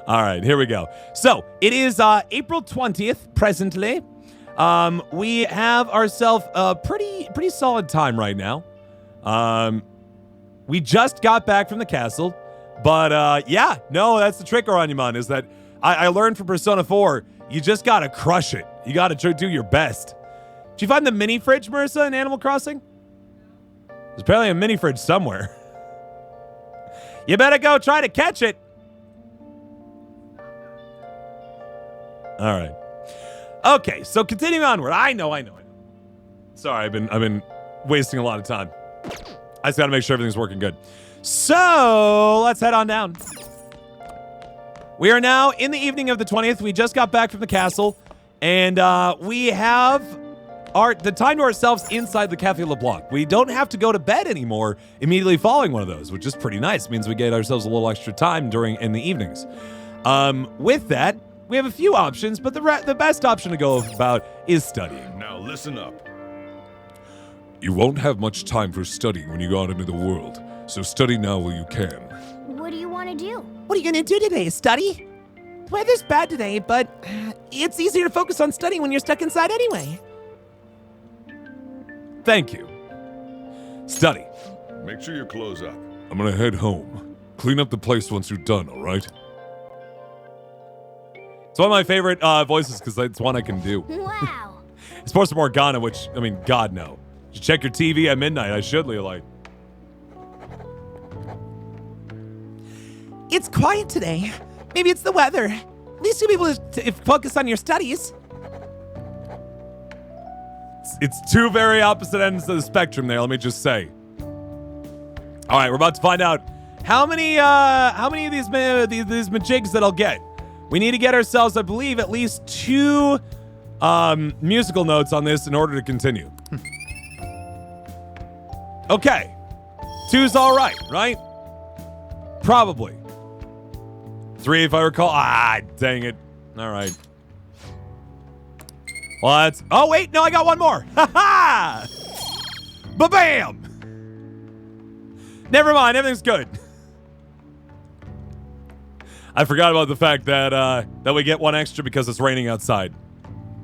All right, here we go. So it is April 20th presently. We have ourselves a pretty solid time right now. We just got back from the castle, but yeah, no, that's the trick, Oranyaman, is that I learned from Persona 4, you just gotta crush it. You gotta do your best. Did you find the mini fridge, Marissa, in Animal Crossing? There's apparently a mini fridge somewhere. You better go try to catch it. All right. Okay, so continuing onward. I know. Sorry, I've been wasting a lot of time. I just gotta make sure everything's working good. So let's head on down. We are now in the evening of the 20th. We just got back from the castle, and we have the time to ourselves inside the Café LeBlanc. We don't have to go to bed anymore immediately following one of those, which is pretty nice. It means we get ourselves a little extra time in the evenings. With that, we have a few options, but the best option to go about is studying. Now listen up. You won't have much time for studying when you go out into the world, so study now while you can. What do you want to do? What are you going to do today? Study? The weather's bad today, but it's easier to focus on studying when you're stuck inside anyway. Thank you. Study. Make sure your clothes up. I'm gonna head home. Clean up the place once you're done, all right? It's one of my favorite voices because it's one I can do. Wow. It's supposed to be Morgana, which, I mean, God, no. You check your TV at midnight. I should, like. It's quiet today. Maybe it's the weather. At least you'll be able to focus on your studies. It's two very opposite ends of the spectrum there, let me just say. All right, we're about to find out how many of these majigs that I'll get. We need to get ourselves, I believe, at least 2 musical notes on this in order to continue. Okay. 2's all right? Probably. 3 if I recall. Ah, dang it. All right. Well, that's... Oh, wait. No, I got one more. Ha-ha! Ba-bam! Never mind. Everything's good. I forgot about the fact that we get 1 extra because it's raining outside.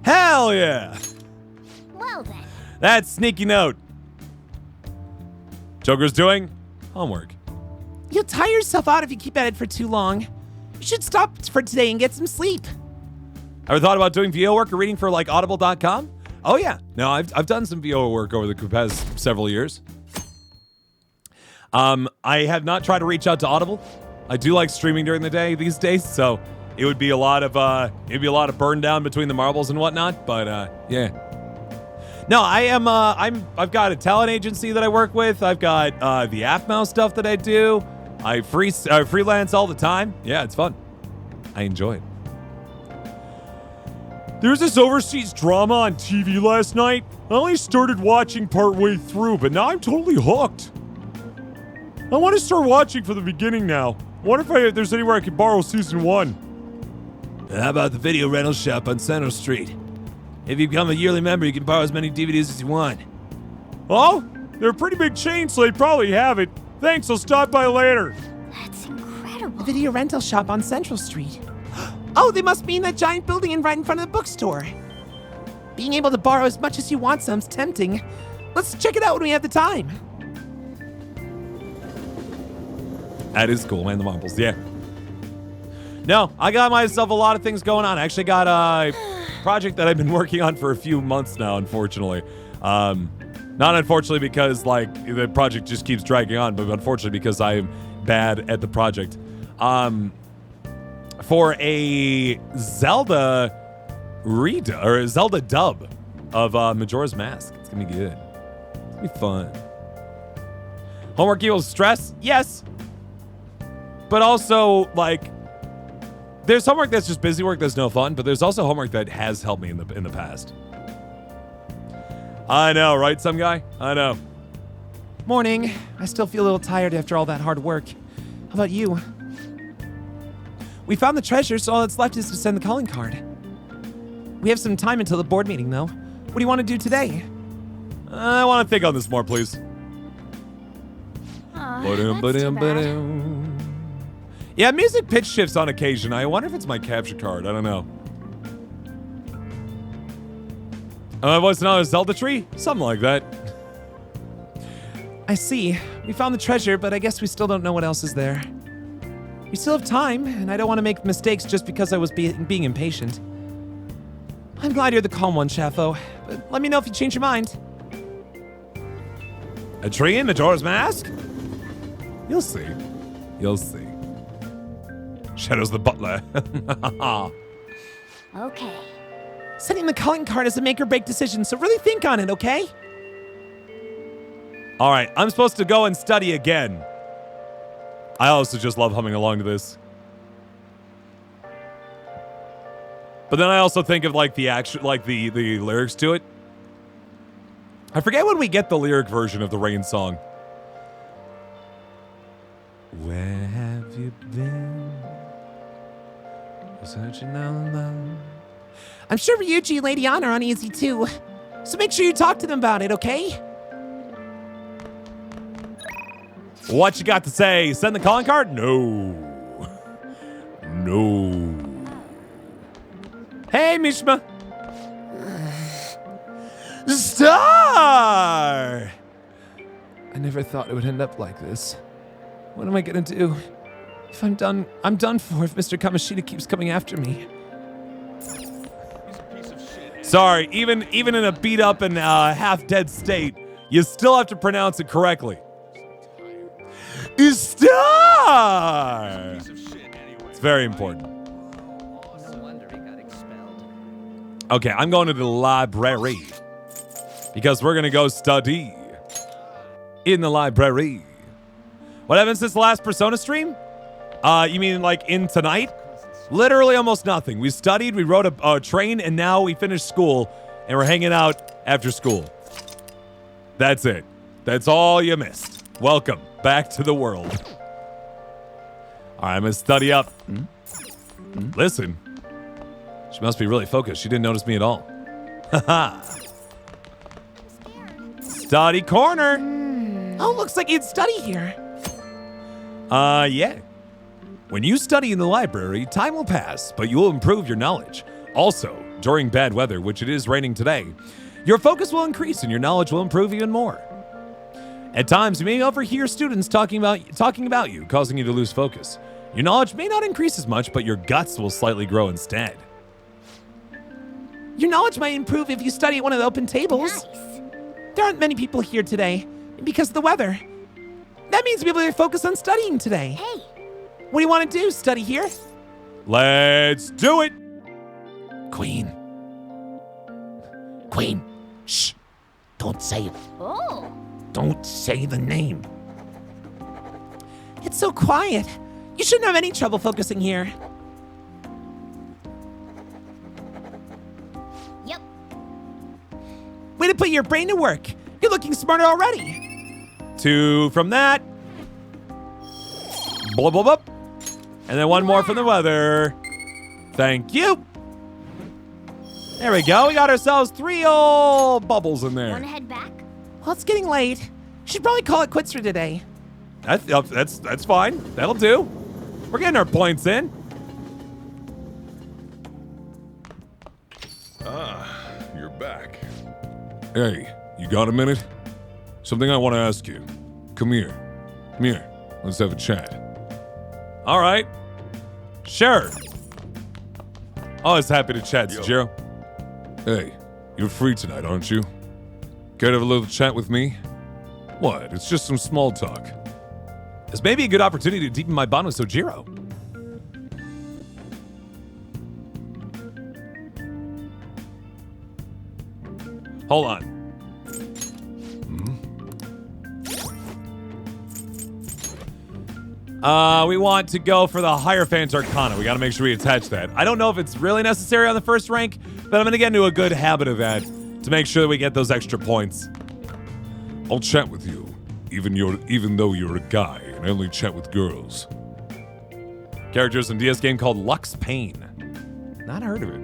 Hell yeah! Well then. That's sneaky note. Joker's doing homework. You'll tire yourself out if you keep at it for too long. You should stop for today and get some sleep. Ever thought about doing VO work or reading for like audible.com? Oh yeah. No, I've done some VO work over the past several years. I have not tried to reach out to Audible. I do like streaming during the day these days, so it would be a lot of burn down between the marbles and whatnot, but yeah. No, I've got a talent agency that I work with. I've got the AppMouse stuff that I do. I freelance all the time. Yeah, it's fun. I enjoy it. There was this overseas drama on TV last night. I only started watching partway through, but now I'm totally hooked. I want to start watching from the beginning now. I wonder if there's anywhere I can borrow season 1. How about the video rental shop on Central Street? If you become a yearly member, you can borrow as many DVDs as you want. Oh, they're a pretty big chain, so they probably have it. Thanks, I'll stop by later. That's incredible. The video rental shop on Central Street. Oh, they must be in that giant building right in front of the bookstore. Being able to borrow as much as you want sounds tempting. Let's check it out when we have the time. That is cool, man, the marbles, yeah. No, I got myself a lot of things going on. I actually got a project that I've been working on for a few months now, unfortunately. Not unfortunately because, like, the project just keeps dragging on, but unfortunately because I am bad at the project. For a Zelda Zelda dub of Majora's Mask. It's gonna be good. It's gonna be fun. Homework equals stress? Yes. But also, like, there's homework that's just busy work that's no fun, but there's also homework that has helped me in the past. I know, right, some guy? I know. Morning. I still feel a little tired after all that hard work. How about you? We found the treasure, so all that's left is to send the calling card. We have some time until the board meeting, though. What do you want to do today? I want to think on this more, please. That's too bad. Yeah, music pitch shifts on occasion. I wonder if it's my capture card. I don't know. My voice now is Zelda Tree? Something like that. I see. We found the treasure, but I guess we still don't know what else is there. We still have time, and I don't want to make mistakes just because I was being impatient. I'm glad you're the calm one, Chaffo, but let me know if you change your mind. A tree in Majora's Mask? You'll see. You'll see. Shadow's the butler. Okay. Setting the calling card is a make or break decision, so really think on it, okay? All right, I'm supposed to go and study again. I also just love humming along to this. But then I also think of like the actual, like the lyrics to it. I forget when we get the lyric version of the Rain song. Where have you been? Searching all alone. I'm sure Ryuji and Lady Anna are uneasy too, so make sure you talk to them about it, okay? What you got to say? Send the calling card? No. No. Hey, Mishima. Star! I never thought it would end up like this. What am I gonna do? If I'm done for if Mr. Kamoshida keeps coming after me. Sorry, even in a beat up and half-dead state, you still have to pronounce it correctly. Star! It's very important. Okay, I'm going to the library because we're gonna go study in the library. What happened since the last Persona stream? You mean like in tonight? Literally almost nothing. We studied, we rode a train, and now we finished school, and we're hanging out after school. That's it. That's all you missed. Welcome back to the world. All right, I'm gonna study up. Listen. She must be really focused. She didn't notice me at all. Haha. Study corner. Oh, looks like you'd study here. Yeah. When you study in the library, time will pass, but you will improve your knowledge. Also, during bad weather, which it is raining today, your focus will increase and your knowledge will improve even more. At times, you may overhear students talking about you, causing you to lose focus. Your knowledge may not increase as much, but your guts will slightly grow instead. Your knowledge might improve if you study at one of the open tables. Nice. There aren't many people here today because of the weather. That means people are focused on studying today. Hey, What do you want to do? Study here? Let's do it. Queen. Queen. Shh. Don't say it. oh, Don't say the name. It's so quiet. You shouldn't have any trouble focusing here. yep. Way to put your brain to work. You're looking smarter already. 2 from that. Blub, blub, blub. And then 1 more from the weather. Thank you. There we go. We got ourselves 3 old bubbles in there. Wanna head back? Well, it's getting late. Should probably call it quits for today. That's fine. That'll do. We're getting our points in. You're back. Hey, you got a minute? Something I want to ask you. Come here. Come here. Let's have a chat. All right. Sure. Always happy to chat, Yo. Sujiro. Hey, you're free tonight, aren't you? Care to have a little chat with me? What? It's just some small talk. This may be a good opportunity to deepen my bond with Sojiro. Hold on. We want to go for the Hierophant Arcana. We got to make sure we attach that. I don't know if it's really necessary on the first rank, but I'm going to get into a good habit of that to make sure that we get those extra points. I'll chat with you, even though you're a guy and I only chat with girls. Characters in DS game called Lux Pain. Not heard of it.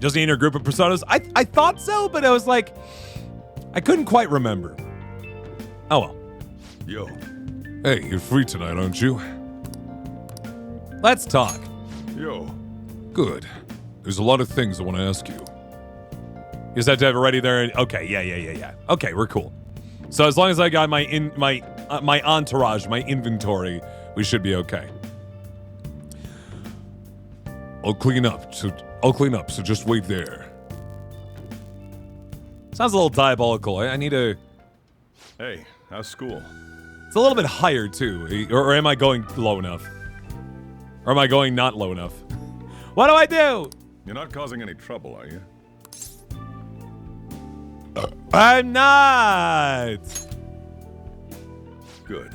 Just in a group of personas? I thought so, but I was like, I couldn't quite remember. Oh well. Yo, Hey, you're free tonight, aren't you? Let's talk. yo. Good. There's a lot of things I want to ask you. You just have to have it ready there. Okay, yeah. Okay, we're cool. So as long as I got my entourage, my inventory, we should be okay. I'll clean up, so just wait there. Sounds a little diabolical. I need a... Hey, how's school? It's a little bit higher, too. Or am I going low enough? Or am I going not low enough? What do I do? You're not causing any trouble, are you? I'm not. Good.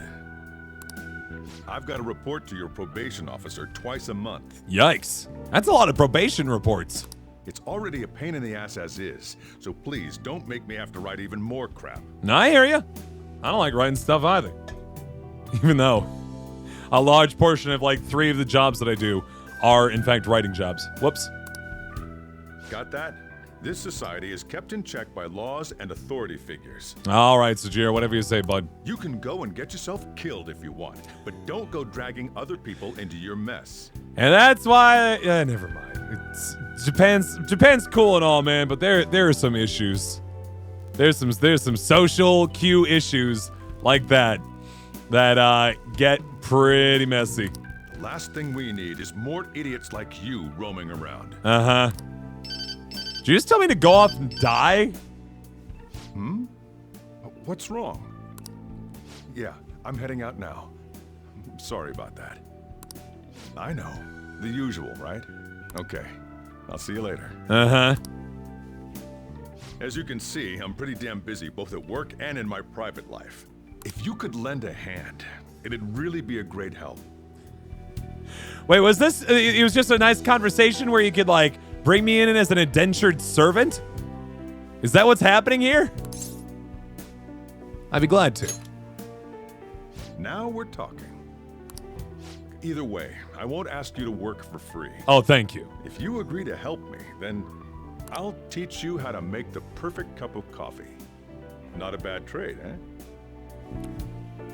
I've got to report to your probation officer twice a month. Yikes. That's a lot of probation reports. It's already a pain in the ass as is, so please don't make me have to write even more crap. No, I hear you. I don't like writing stuff either. Even though a large portion of like 3 of the jobs that I do are in fact writing jobs. Whoops. Got that? This society is kept in check by laws and authority figures. All right, Sajir, whatever you say, bud. You can go and get yourself killed if you want, but don't go dragging other people into your mess. And that's why, never mind. Japan's cool and all, man, but there are some issues. There's some social cue issues like that get pretty messy. The last thing we need is more idiots like you roaming around. Uh-huh. Did you just tell me to go off and die? What's wrong? Yeah, I'm heading out now. Sorry about that. I know. The usual, right? Okay. I'll see you later. Uh-huh. As you can see, I'm pretty damn busy both at work and in my private life. If you could lend a hand, it'd really be a great help. Wait, was this, it was just a nice conversation where you could, like, bring me in as an indentured servant? Is that what's happening here? I'd be glad to. Now we're talking. Either way, I won't ask you to work for free. Oh, thank you. If you agree to help me, then I'll teach you how to make the perfect cup of coffee. Not a bad trade, eh?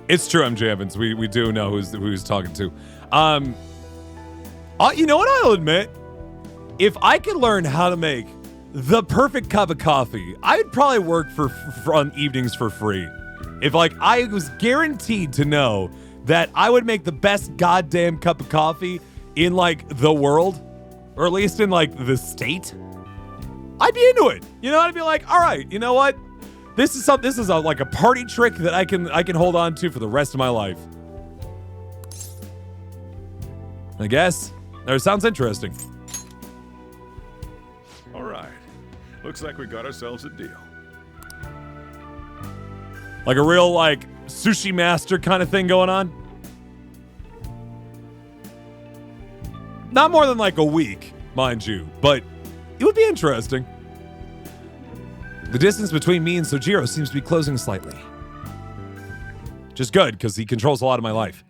It's true, MJ Evans. We do know who he's talking to. You know what I'll admit? If I could learn how to make the perfect cup of coffee, I'd probably work for on evenings for free. If like I was guaranteed to know that I would make the best goddamn cup of coffee in like the world, or at least in like the state, I'd be into it. You know, I'd be like, all right, you know what? This is like a party trick that I can hold on to for the rest of my life. I guess. That sounds interesting. All right. Looks like we got ourselves a deal. Like a real like sushi master kind of thing going on. Not more than like a week, mind you, but it would be interesting. The distance between me and Sojiro seems to be closing slightly. Just good, because he controls a lot of my life.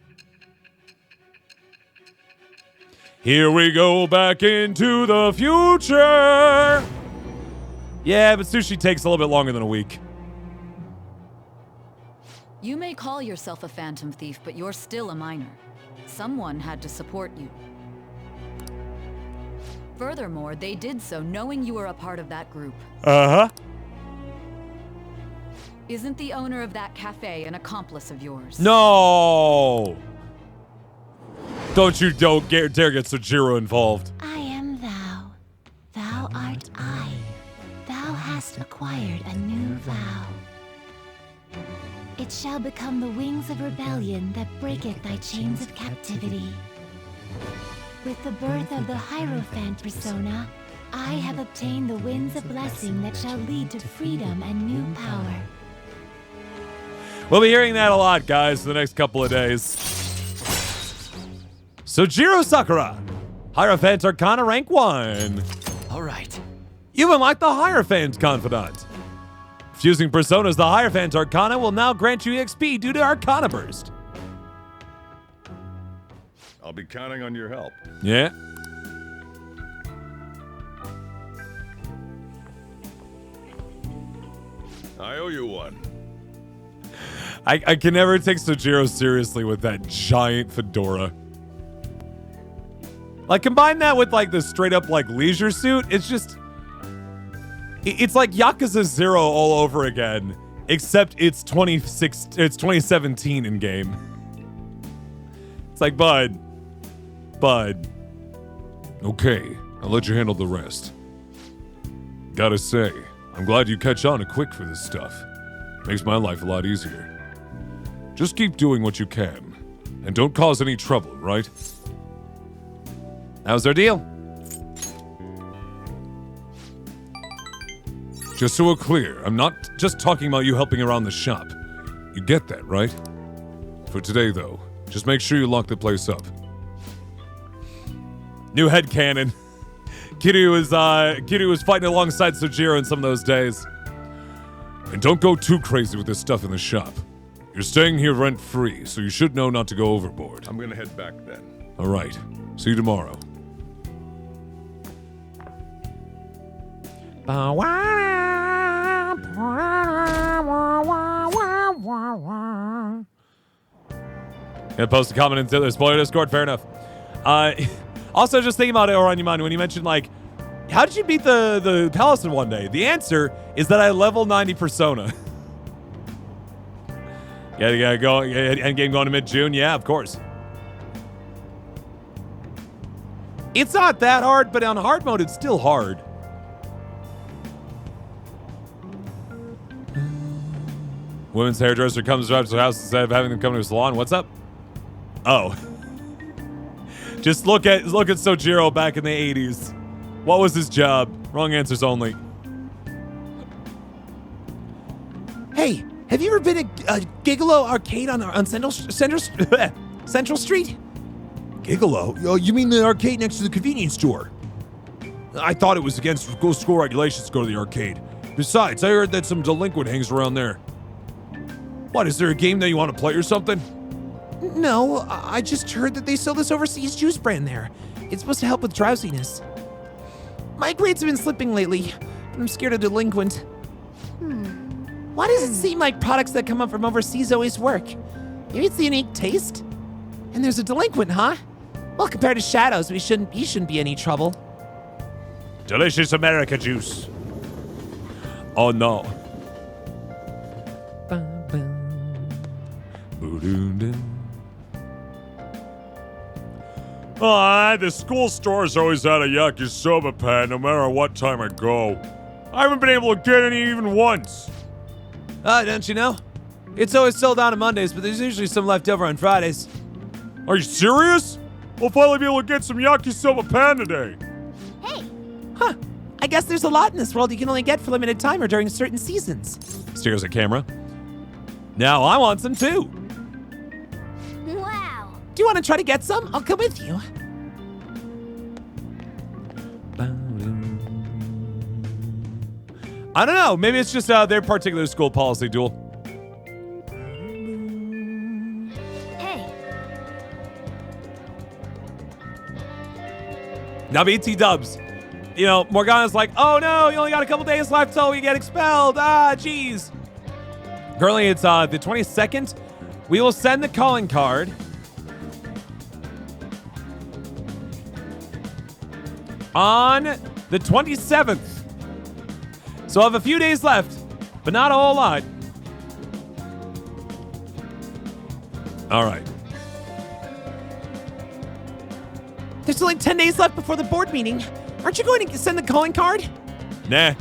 Here we go back into the future. Yeah, but sushi takes a little bit longer than a week. You may call yourself a phantom thief, but you're still a minor. Someone had to support you. Furthermore, they did so knowing you were a part of that group. Uh-huh. Isn't the owner of that cafe an accomplice of yours? No! Don't dare get Sojiro involved. I am thou. Thou art I. Thou hast acquired a new vow. It shall become the wings of rebellion that breaketh thy chains of captivity. With the birth of the Hierophant persona, I have obtained the winds of blessing that shall lead to freedom and new power. We'll be hearing that a lot, guys, for the next couple of days. Sojiro Sakura, Hierophant Arcana rank 1. All right. You've unlocked the Hierophant Confidant. Fusing personas, the Hierophant Arcana will now grant you XP due to Arcana Burst. I'll be counting on your help. Yeah. I owe you one. I can never take Sojiro seriously with that giant fedora. Like, combine that with, like, the straight-up, like, leisure suit. It's just... It's like Yakuza 0 all over again. Except it's 2017 in-game. It's like, bud. Okay, I'll let you handle the rest. Gotta say, I'm glad you catch on quick for this stuff. Makes my life a lot easier. Just keep doing what you can. And don't cause any trouble, right? How's our deal? Just so we're clear, I'm not just talking about you helping around the shop. You get that, right? For today, though, just make sure you lock the place up. New headcanon. Kiryu was fighting alongside Sojiro in some of those days. And don't go too crazy with this stuff in the shop. You're staying here rent-free, so you should know not to go overboard. I'm gonna head back then. All right. See you tomorrow. Gonna post a comment into the spoiler Discord. Fair enough. Also, just thinking about it, Oranyamon, when you mentioned, like, how did you beat the palace in one day? The answer is that I level 90 Persona. Yeah, go endgame going to mid-June. Yeah, of course. It's not that hard, but on hard mode, it's still hard. Women's hairdresser comes up to the house instead of having them come to a salon. What's up? Oh. Just look at Sojiro back in the 80s. What was his job? Wrong answers only. Hey, have you ever been a Gigolo arcade on Central Street? Gigolo? Oh, you mean the arcade next to the convenience store? I thought it was against school regulations to go to the arcade. Besides, I heard that some delinquent hangs around there. What, is there a game that you want to play or something? No, I just heard that they sell this overseas juice brand there. It's supposed to help with drowsiness. My grades have been slipping lately, but I'm scared of delinquent. Why does it seem like products that come up from overseas always work? Maybe it's the unique taste? And there's a delinquent, huh? Well, compared to Shadows, he shouldn't be any trouble. Delicious America juice. Oh no. The school store's always out of yakisoba pan no matter what time I go. I haven't been able to get any even once. Don't you know? It's always sold out on Mondays, but there's usually some left over on Fridays. Are you serious? We'll finally be able to get some yakisoba pan today. Huh. I guess there's a lot in this world you can only get for limited time or during certain seasons. Stares at camera. Now I want some too. Wow. Do you want to try to get some? I'll come with you. I don't know. Maybe it's just their particular school policy, Duel. Hey. Now, BT dubs. You know, Morgana's like, oh no, you only got a couple days left till we get expelled. Ah, jeez. Currently, it's the 22nd. We will send the calling card on the 27th. So I have a few days left, but not a whole lot. All right. There's only 10 days left before the board meeting. Aren't you going to send the calling card? Nah.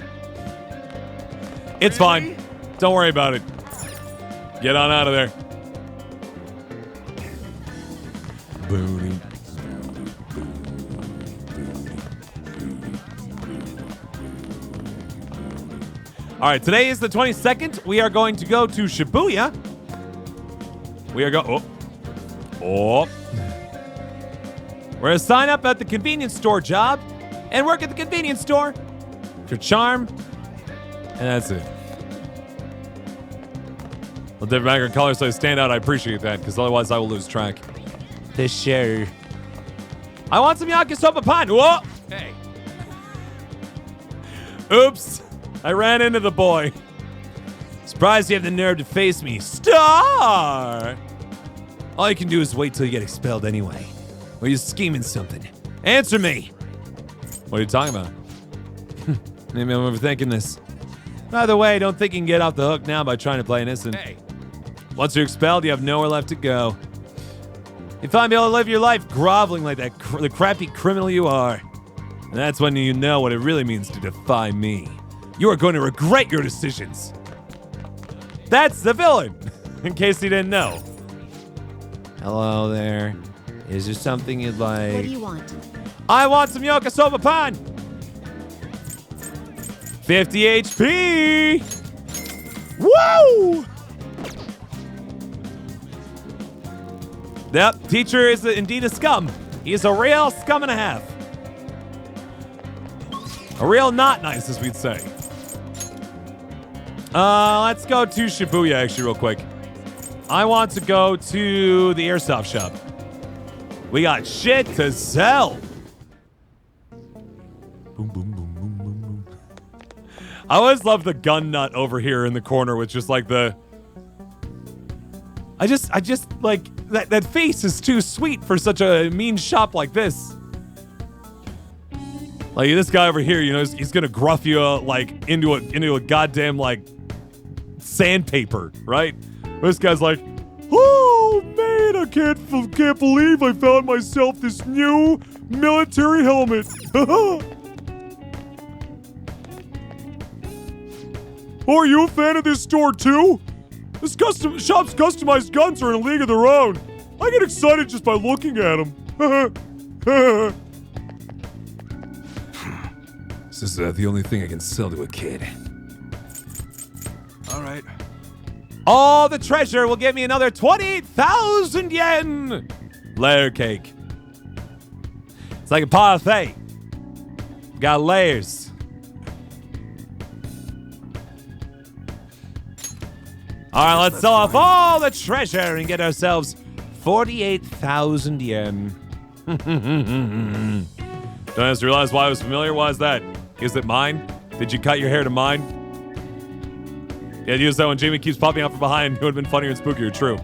It's fine. Don't worry about it. Get on out of there. Booty. All right, today is the 22nd. We are going to go to Shibuya. We are going... Oh. We're going to sign up at the convenience store job and work at the convenience store for charm. And that's it. Well, different background colors so they stand out. I appreciate that, because otherwise I will lose track. For sure. I want some yakisoba pan. Whoa! Hey. Oops. I ran into the boy. Surprised you have the nerve to face me, Star! All you can do is wait till you get expelled anyway. Or you're scheming something. Answer me! What are you talking about? Maybe I'm overthinking this. By the way, don't think you can get off the hook now by trying to play innocent. Hey. Once you're expelled, you have nowhere left to go. You finally be able to live your life groveling like the crappy criminal you are. And that's when you know what it really means to defy me. You are going to regret your decisions. That's the villain, in case you didn't know. Hello there. Is there something you'd like? What do you want? I want some yokosoba pan. 50 HP. Woo! Yep, teacher is indeed a scum. He is a real scum and a half. A real not nice, as we'd say. Let's go to Shibuya, actually, real quick. I want to go to the airsoft shop. We got shit to sell. Boom, boom, boom, boom, boom, boom. I always love the gun nut over here in the corner with just like the... I just like, that face is too sweet for such a mean shop like this. Like, this guy over here, you know, he's gonna gruff you, like, into a goddamn, like, sandpaper, right? This guy's like, oh, man, I can't believe I found myself this new military helmet. Oh, are you a fan of this store, too? This shop's customized guns are in a league of their own. I get excited just by looking at them. This is the only thing I can sell to a kid. All right. All the treasure will give me another 20,000 yen. Layer cake. It's like a parfait. Got layers. All right, let's sell off all the treasure and get ourselves 48,000 yen. Don't have to realize why I was familiar. Why is that? Is it mine? Did you cut your hair to mine? Yeah, use that when Jamie keeps popping out from behind. It would have been funnier and spookier. True.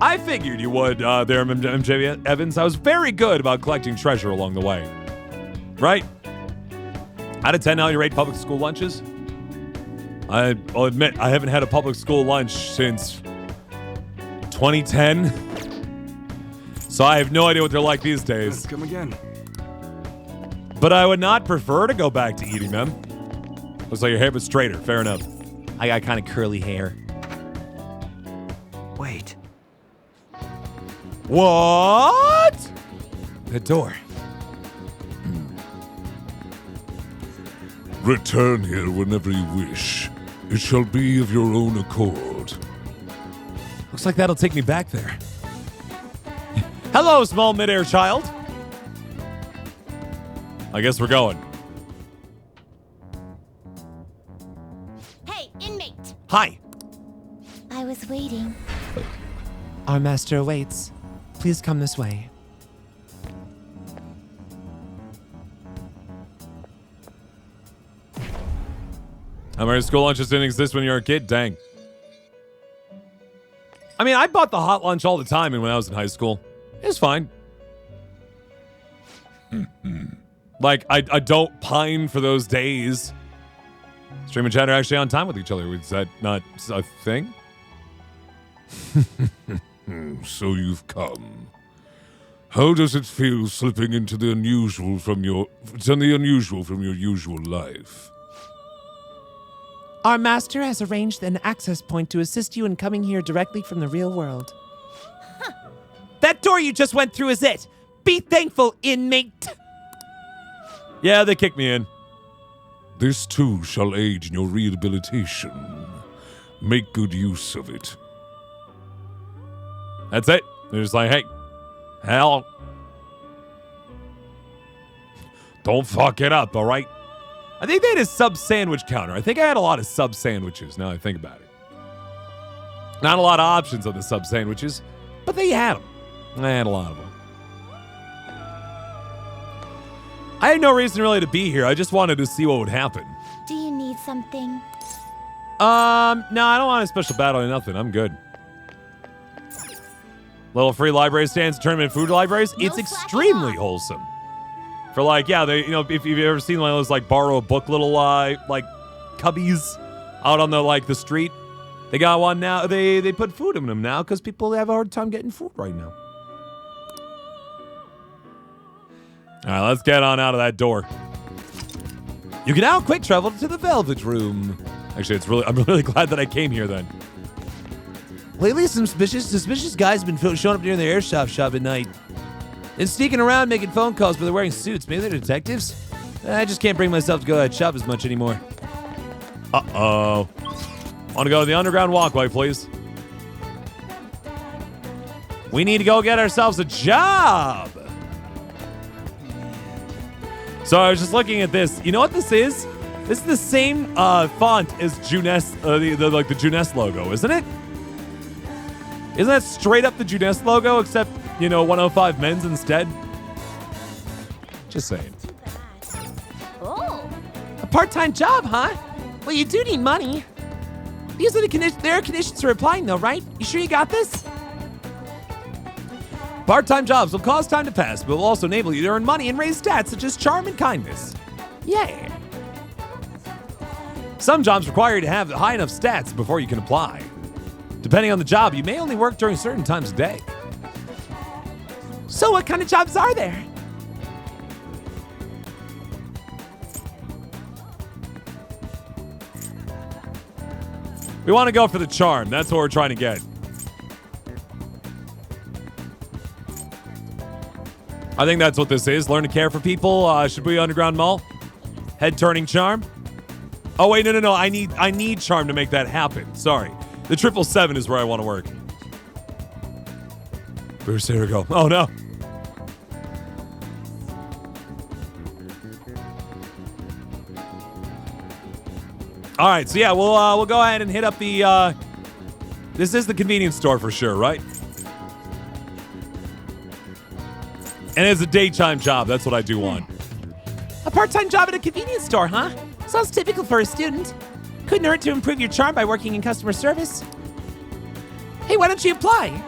I figured you would there, MJ Evans. I was very good about collecting treasure along the way. Right? Out of 10, how you rate public school lunches? I'll admit, I haven't had a public school lunch since 2010. So I have no idea what they're like these days. Let's come again. But I would not prefer to go back to eating them. Looks like your hair was straighter. Fair enough. I got kind of curly hair. Wait. What? The door. Return here whenever you wish. It shall be of your own accord. Looks like that'll take me back there. Hello, small midair child. I guess we're going. Hey, inmate! Hi. I was waiting. Our master awaits. Please come this way. American school lunches didn't exist when you were a kid? Dang. I mean, I bought the hot lunch all the time when I was in high school. It was fine. Like, I don't pine for those days. Stream and chat are actually on time with each other. Is that not a thing? So you've come. How does it feel slipping into the unusual from your usual life? Our master has arranged an access point to assist you in coming here directly from the real world. That door you just went through is it. Be thankful, inmate. Yeah, they kicked me in. This too shall aid in your rehabilitation. Make good use of it. That's it. They're just like, hey, hell, don't fuck it up, all right? I think they had a sub sandwich counter. I think I had a lot of sub sandwiches now I think about it. Not a lot of options on the sub sandwiches, but they had them. I had a lot of them. I had no reason really to be here. I just wanted to see what would happen. Do you need something? No, I don't want a special battle or nothing. I'm good. Little free library stands, tournament food libraries. No It's extremely wholesome. For like, yeah, they, if you've ever seen one of those like borrow a book little like cubbies out on the street, they got one now. They put food in them now because people have a hard time getting food right now. All right, let's get on out of that door. You can now quick travel to the Velvet Room. Actually, I'm really glad that I came here then. Lately, some suspicious guys have been showing up near the airsoft shop at night. And sneaking around making phone calls, but they're wearing suits. Maybe they're detectives? I just can't bring myself to go to that shop as much anymore. Uh-oh. Want to go to the underground walkway, please? We need to go get ourselves a job. So I was just looking at this. You know what this is? This is the same font as Juness, the Juness logo, isn't it? Isn't that straight up the Juness logo, except, 105 men's instead? Just saying. Oh. A part-time job, huh? Well, you do need money. These are the there are conditions for applying, though, right? You sure you got this? Part-time jobs will cause time to pass, but will also enable you to earn money and raise stats such as charm and kindness. Yeah. Some jobs require you to have high enough stats before you can apply. Depending on the job, you may only work during certain times a day. So what kind of jobs are there? We want to go for the charm. That's what we're trying to get. I think that's what this is. Learn to care for people. Should we Underground Mall? Head turning charm. Oh wait, no. I need charm to make that happen. Sorry. The 777 is where I want to work. Bruce, here we go. Oh no. All right, so yeah, we'll go ahead and hit up the. This is the convenience store for sure, right? And it's a daytime job. That's what I do want. A part-time job at a convenience store, huh? Sounds typical for a student. Couldn't hurt to improve your charm by working in customer service. Hey, why don't you apply?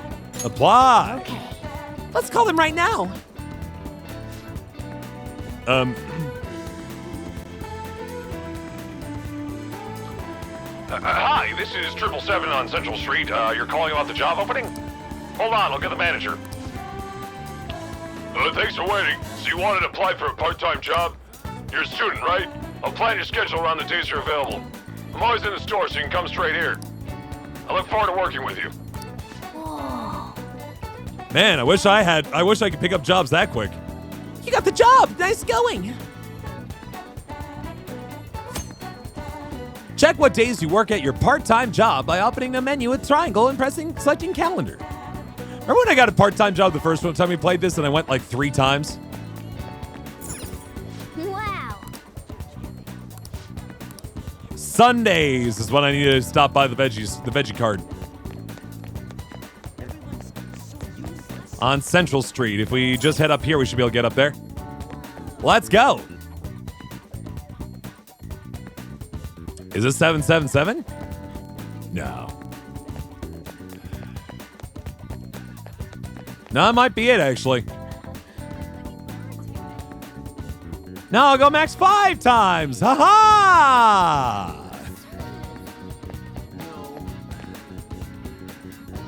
Apply. Okay. Let's call them right now. Hi, this is 777 on Central Street. You're calling about the job opening? Hold on, I'll get the manager. Thanks for waiting. So you wanted to apply for a part-time job? You're a student, right? I'll plan your schedule around the days you're available. I'm always in the store, so you can come straight here. I look forward to working with you. Whoa. Man, I wish I could pick up jobs that quick. You got the job. Nice going. Check what days you work at your part-time job by opening the menu with triangle and selecting calendar. Remember when I got a part-time job the first time we played this and I went like 3 times? Wow. Sundays is when I need to stop by the veggie cart. On Central Street. If we just head up here, we should be able to get up there. Let's go. Is this 777? No. No, that might be it, actually. No, I'll go max 5 times. Ha ha!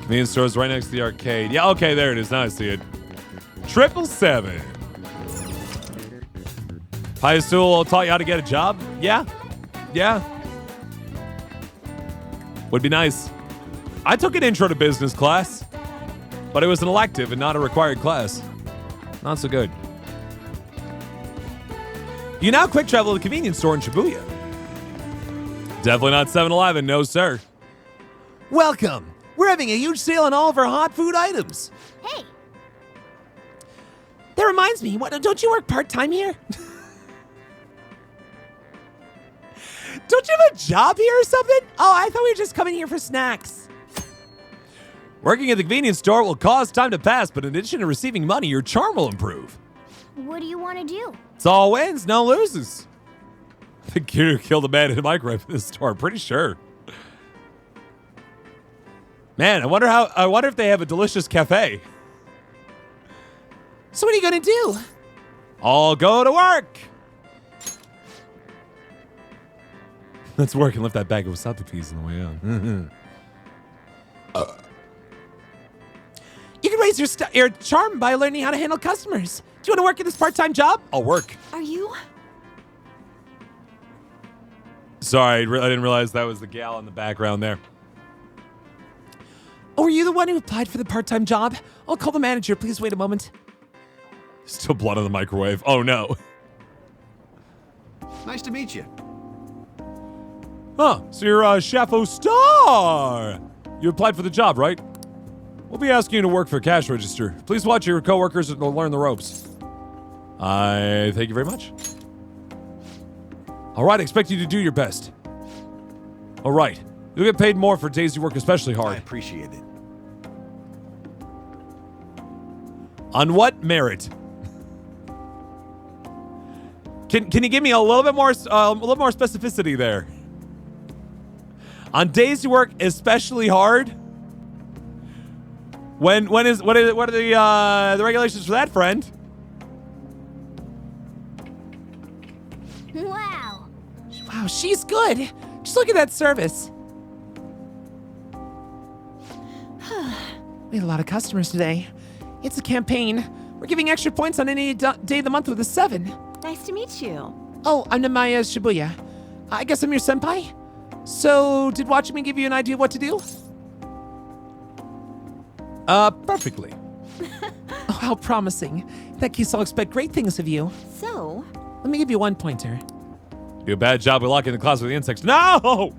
Convenience store is right next to the arcade. Yeah, okay, there it is. Now I see it. 777. High school taught you how to get a job? Yeah. Yeah. Would be nice. I took an intro to business class, but it was an elective and not a required class. Not so good. You now quick travel to the convenience store in Shibuya. Definitely not 7-Eleven, no sir. Welcome. We're having a huge sale on all of our hot food items. Hey. That reminds me, don't you work part-time here? Don't you have a job here or something? Oh, I thought we were just coming here for snacks. Working at the convenience store will cause time to pass, but in addition to receiving money, your charm will improve. What do you want to do? It's all wins, no loses. The kid who killed a man in a microwave in the store, pretty sure. Man, I wonder if they have a delicious cafe. So what are you gonna do? I'll go to work. Let's work and lift that bag of wasabi peas on the way out. You can raise your charm by learning how to handle customers. Do you want to work in this part-time job? I'll work. Are you? Sorry, I didn't realize that was the gal in the background there. Oh, were you the one who applied for the part-time job? I'll call the manager. Please wait a moment. Still blood on the microwave. Oh, no. Nice to meet you. Huh, so you're Shafo Star. You applied for the job, right? We'll be asking you to work for a cash register. Please watch your coworkers and learn the ropes. I thank you very much. All right, I expect you to do your best. All right, you'll get paid more for days you work especially I hard. appreciate it. On what merit? Can you give me a little bit more specificity there? On days you work especially hard. What are the regulations for that, friend? Wow. Wow, she's good. Just look at that service. We had a lot of customers today. It's a campaign. We're giving extra points on any day of the month with a 7. Nice to meet you. Oh, I'm Namaya Shibuya. I guess I'm your senpai? So, did watching me give you an idea of what to do? Perfectly. Oh, how promising. In that case, I'll expect great things of you. So, Let me give you one pointer. Do a bad job of locking the closet with the insects. No!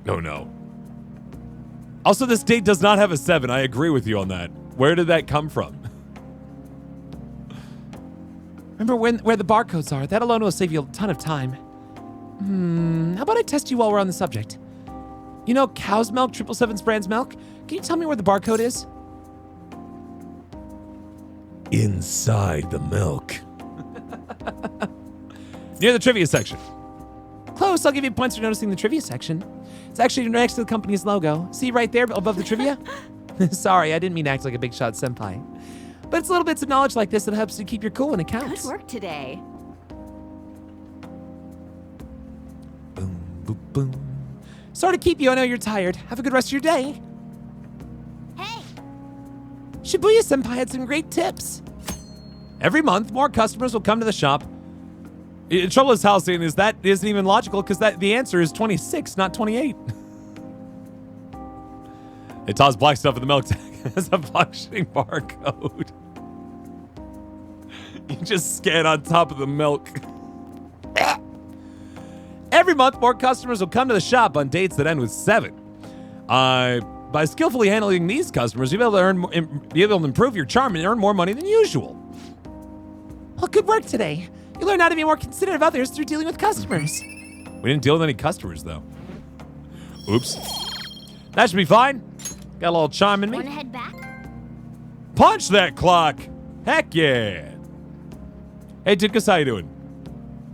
Oh, no. Also, this date does not have a 7. I agree with you on that. Where did that come from? Remember where the barcodes are. That alone will save you a ton of time. How about I test you while we're on the subject? You know cow's milk, 777's brand's milk? Can you tell me where the barcode is? Inside the milk. Near the trivia section. Close. I'll give you points for noticing the trivia section. It's actually next to the company's logo. See right there above the trivia? Sorry, I didn't mean to act like a big shot senpai. But it's little bits of knowledge like this that helps you keep your cool when it counts. good work today. Boom, boom, boom. Sorry to keep you. I know you're tired. Have a good rest of your day. Hey, Shibuya senpai had some great tips. Every month, more customers will come to the shop. The trouble is, Halcyon, is that isn't even logical because the answer is 26, not 28. They toss black stuff in the milk tank as a functioning barcode. You just scan on top of the milk. Every month, more customers will come to the shop on dates that end with 7. By skillfully handling these customers, you'll be able to improve your charm and earn more money than usual. Well, good work today. You learn how to be more considerate of others through dealing with customers. We didn't deal with any customers, though. Oops. That should be fine. Got a little charm in wanna me. head back? Punch that clock! Heck yeah! Hey, Tukas, how you doing?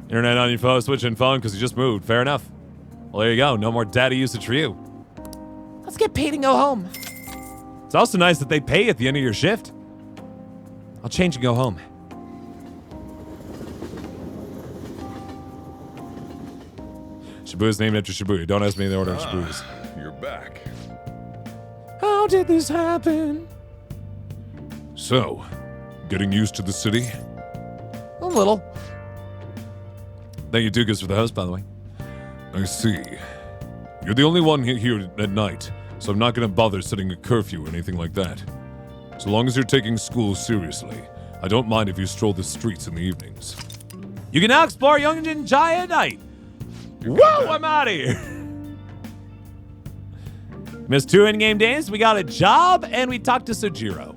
Internet on your phone, switching phone because you just moved. Fair enough. Well, there you go. No more data usage for you. Let's get paid and go home. It's also nice that they pay at the end of your shift. I'll change and go home. Shibuya's named after Shibuya. Don't ask me the order of Shibuya's. You're back. How did this happen? So, getting used to the city? A little. Thank you, Tukas, for the host, by the way. I see. You're the only one here at night, so I'm not gonna bother setting a curfew or anything like that. So long as you're taking school seriously, I don't mind if you stroll the streets in the evenings. You can now explore Youngin Jaya at night. Whoa, I'm out of here. Missed 2 in-game days, we got a job, and we talked to Sojiro.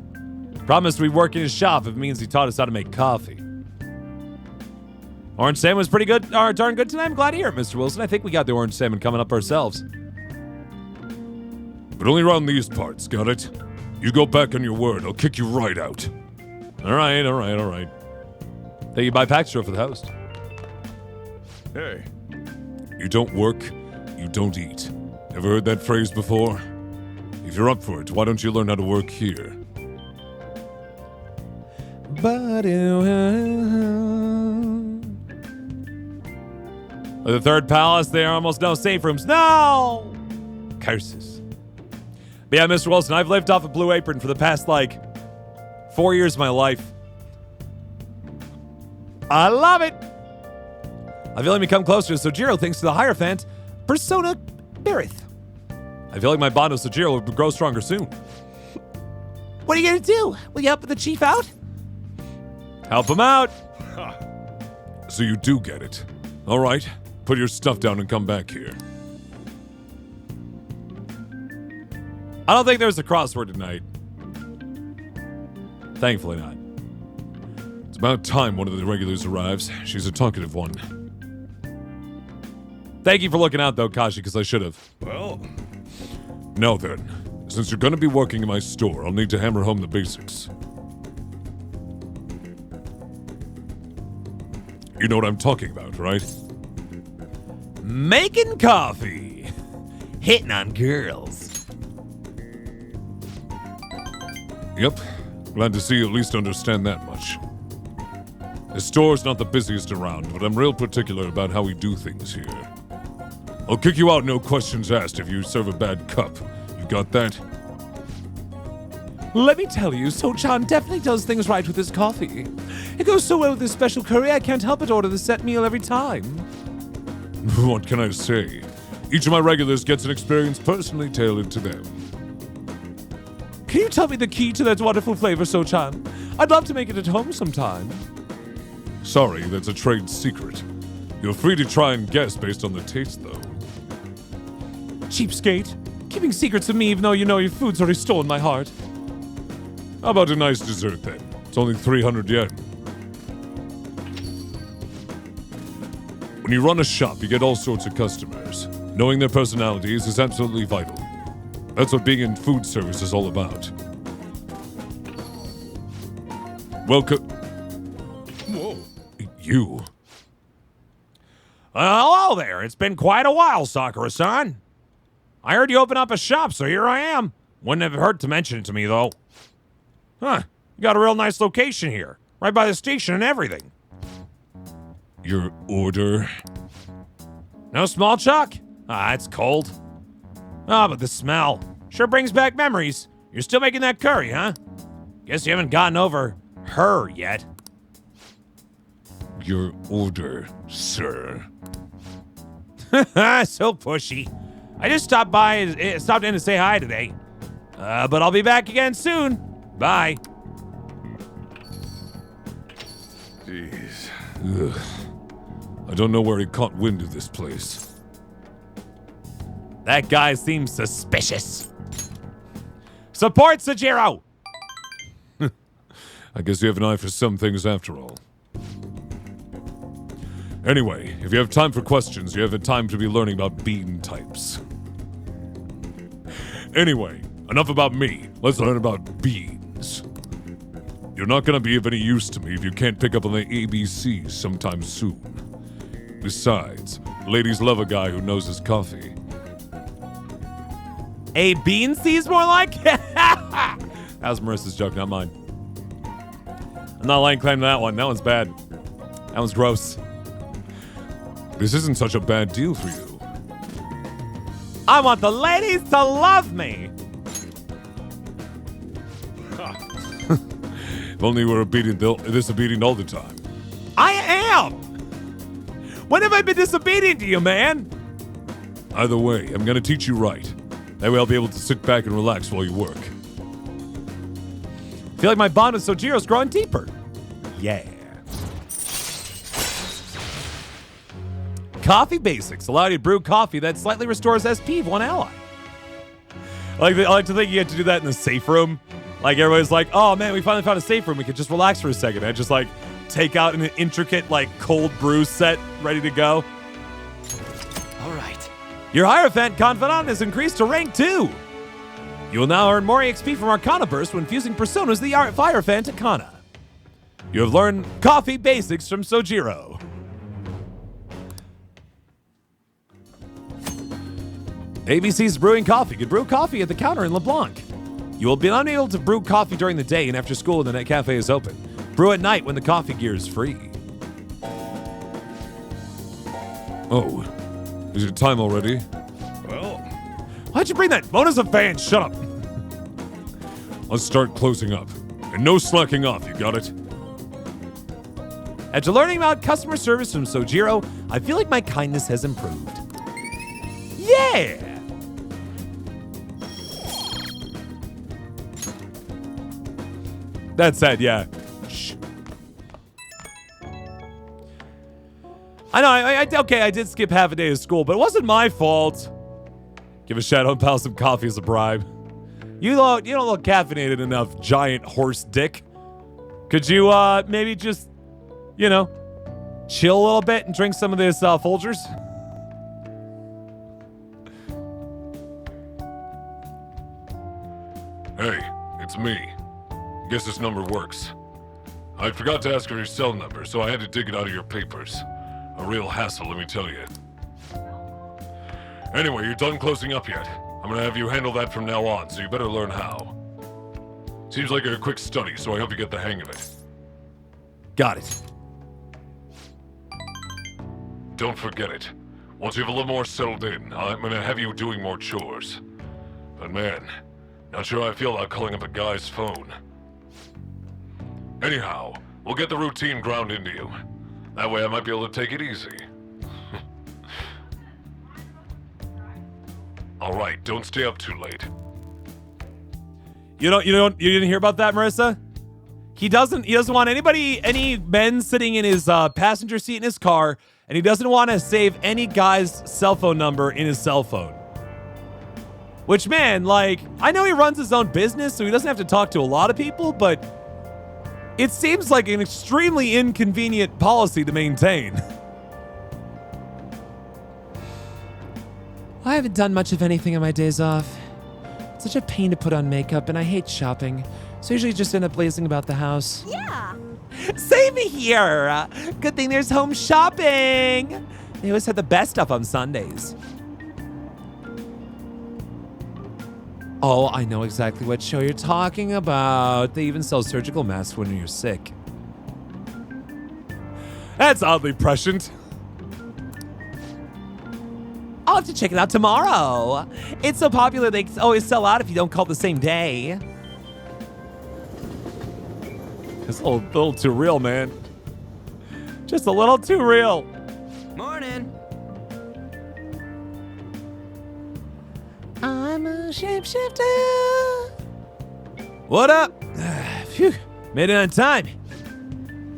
Promised we'd work in his shop if it means he taught us how to make coffee. Orange salmon was pretty good, darn good tonight. I'm glad to hear it, Mr. Wilson. I think we got the orange salmon coming up ourselves. But only around these parts, got it? You go back on your word, I'll kick you right out. All right. Thank you, by Paxtra, for the host. Hey, You don't work, you don't eat. Ever heard that phrase before? If you're up for it, why don't you learn how to work here? The third palace, there are almost no safe rooms. No! Curses. But yeah, Mr. Wilson, I've lived off a Blue Apron for the past, 4 years of my life. I love it! I feel like we come closer to Sojiro thanks to the Hierophant Persona Berith. I feel like my bond with Sojiro will grow stronger soon. What are you gonna do? Will you help the chief out? Help him out! So you do get it. All right, put your stuff down and come back here. I don't think there's a crossword tonight. Thankfully not. It's about time one of the regulars arrives. She's a talkative one. Thank you for looking out, though, Kashi, because I should have. Well, Now then, since you're gonna be working in my store, I'll need to hammer home the basics. You know what I'm talking about, right? Making coffee. Hitting on girls. Yep. Glad to see you at least understand that much. The store's not the busiest around, but I'm real particular about how we do things here. I'll kick you out, no questions asked, if you serve a bad cup. You got that? Let me tell you, So-chan definitely does things right with his coffee. It goes so well with his special curry, I can't help but order the set meal every time. What can I say? Each of my regulars gets an experience personally tailored to them. Can you tell me the key to that wonderful flavor, So-chan? I'd love to make it at home sometime. Sorry, that's a trade secret. You're free to try and guess based on the taste, though. Cheapskate. Keeping secrets from me even though you know your food's already stolen my heart. How about a nice dessert, then? It's only 300 yen. When you run a shop, you get all sorts of customers. Knowing their personalities is absolutely vital. That's what being in food service is all about. Welcome. whoa. You. Hello there. It's been quite a while, Sakura-san. I heard you open up a shop, so here I am. Wouldn't have hurt to mention it to me, though. Huh. You got a real nice location here. Right by the station and everything. Your order? No small chuck? Ah, it's cold. Ah, but the smell. Sure brings back memories. You're still making that curry, huh? Guess you haven't gotten over her yet. Your order, sir. So pushy. I just stopped in to say hi today. But I'll be back again soon. Bye. Jeez. Ugh. I don't know where he caught wind of this place. That guy seems suspicious. Support Sojiro! I guess you have an eye for some things after all. Anyway, if you have time for questions, you have the time to be learning about bean types. Anyway, enough about me. Let's learn about beans. You're not gonna be of any use to me if you can't pick up on the ABCs sometime soon. Besides, ladies love a guy who knows his coffee. A bean sees more like? That was Marissa's joke, not mine. I'm not laying claim to that one. That one's bad. That one's gross. This isn't such a bad deal for you. I want the ladies to love me. If only you were disobedient all the time. I am. When have I been disobedient to you, man? Either way, I'm gonna teach you right. That way I'll be able to sit back and relax while you work. I feel like my bond with Sojiro's growing deeper. Yeah. Coffee basics allow you to brew coffee that slightly restores SP of one ally. I like to think you get to do that in the safe room. Like everybody's like, oh man, we finally found a safe room. We could just relax for a second. And just take out an intricate cold brew set ready to go. All right. Your Hierophant Confidant is increased to rank 2. You will now earn more XP from Arcana Burst when fusing personas the Hierophant Arcana. You have learned coffee basics from Sojiro. ABC's Brewing Coffee can brew coffee at the counter in LeBlanc. You will be unable to brew coffee during the day and after school when the net cafe is open. Brew at night when the coffee gear is free. Oh, is it time already? Well, Why'd you bring that? Mona's a fan. Shut up. Let's start closing up. And no slacking off, you got it? After learning about customer service from Sojiro, I feel like my kindness has improved. Yeah! That said, yeah. Shh. I know, okay, I did skip half a day of school, but it wasn't my fault. Give a Shadow and Pal some coffee as a bribe. You don't look caffeinated enough, giant horse dick. Could you, maybe just, chill a little bit and drink some of this, Folgers? Hey, it's me. Guess this number works. I forgot to ask for your cell number, so I had to dig it out of your papers. A real hassle, let me tell you. Anyway, you're done closing up yet? I'm gonna have you handle that from now on, so you better learn how. Seems like a quick study, so I hope you get the hang of it. Got it. Don't forget it. Once you have a little more settled in, I'm gonna have you doing more chores. But man, not sure how I feel about calling up a guy's phone. Anyhow, we'll get the routine ground into you. That way I might be able to take it easy. Alright, don't stay up too late. You didn't hear about that, Marissa? He doesn't want any men sitting in his passenger seat in his car, and he doesn't want to save any guy's cell phone number in his cell phone. Which, man, I know he runs his own business, so he doesn't have to talk to a lot of people, but it seems like an extremely inconvenient policy to maintain. I haven't done much of anything on my days off. It's such a pain to put on makeup, and I hate shopping, so I usually just end up lazing about the house. Yeah. Same here. Good thing there's home shopping. They always have the best stuff on Sundays. Oh, I know exactly what show you're talking about. They even sell surgical masks when you're sick. That's oddly prescient. I'll have to check it out tomorrow. It's so popular they always sell out if you don't call the same day. It's a little too real, man. Just a little too real. Morning. I'm a shapeshifter. What up? Phew, made it on time.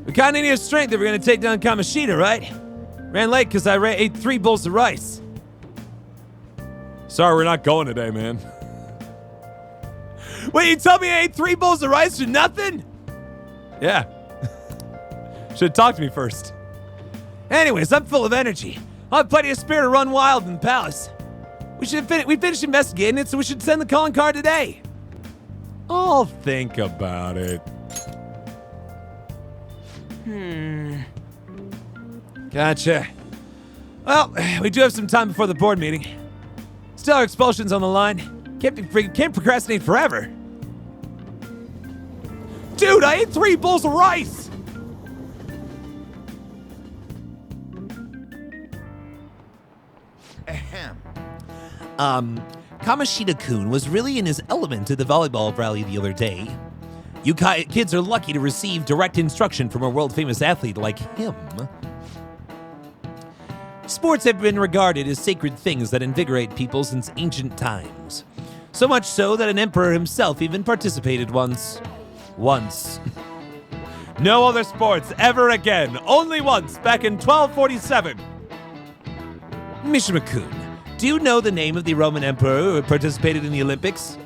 We kinda need your strength if we're gonna take down Kamoshida, right? Ran late because I ate 3 bowls of rice. Sorry, we're not going today, man. Wait, you tell me I ate 3 bowls of rice for nothing? Yeah. Should have talked to me first. Anyways, I'm full of energy. I'll have plenty of spare to run wild in the palace. We finished investigating it, so we should send the calling card today. I'll think about it. Gotcha. Well, we do have some time before the board meeting. Still our expulsion's on the line. Can't procrastinate forever. Dude, I ate 3 bowls of rice! Ahem. Kamoshida-kun was really in his element at the volleyball rally the other day. You kids are lucky to receive direct instruction from a world-famous athlete like him. Sports have been regarded as sacred things that invigorate people since ancient times. So much so that an emperor himself even participated once. No other sports ever again. Only once, back in 1247. Mishima-kun, do you know the name of the Roman emperor who participated in the Olympics?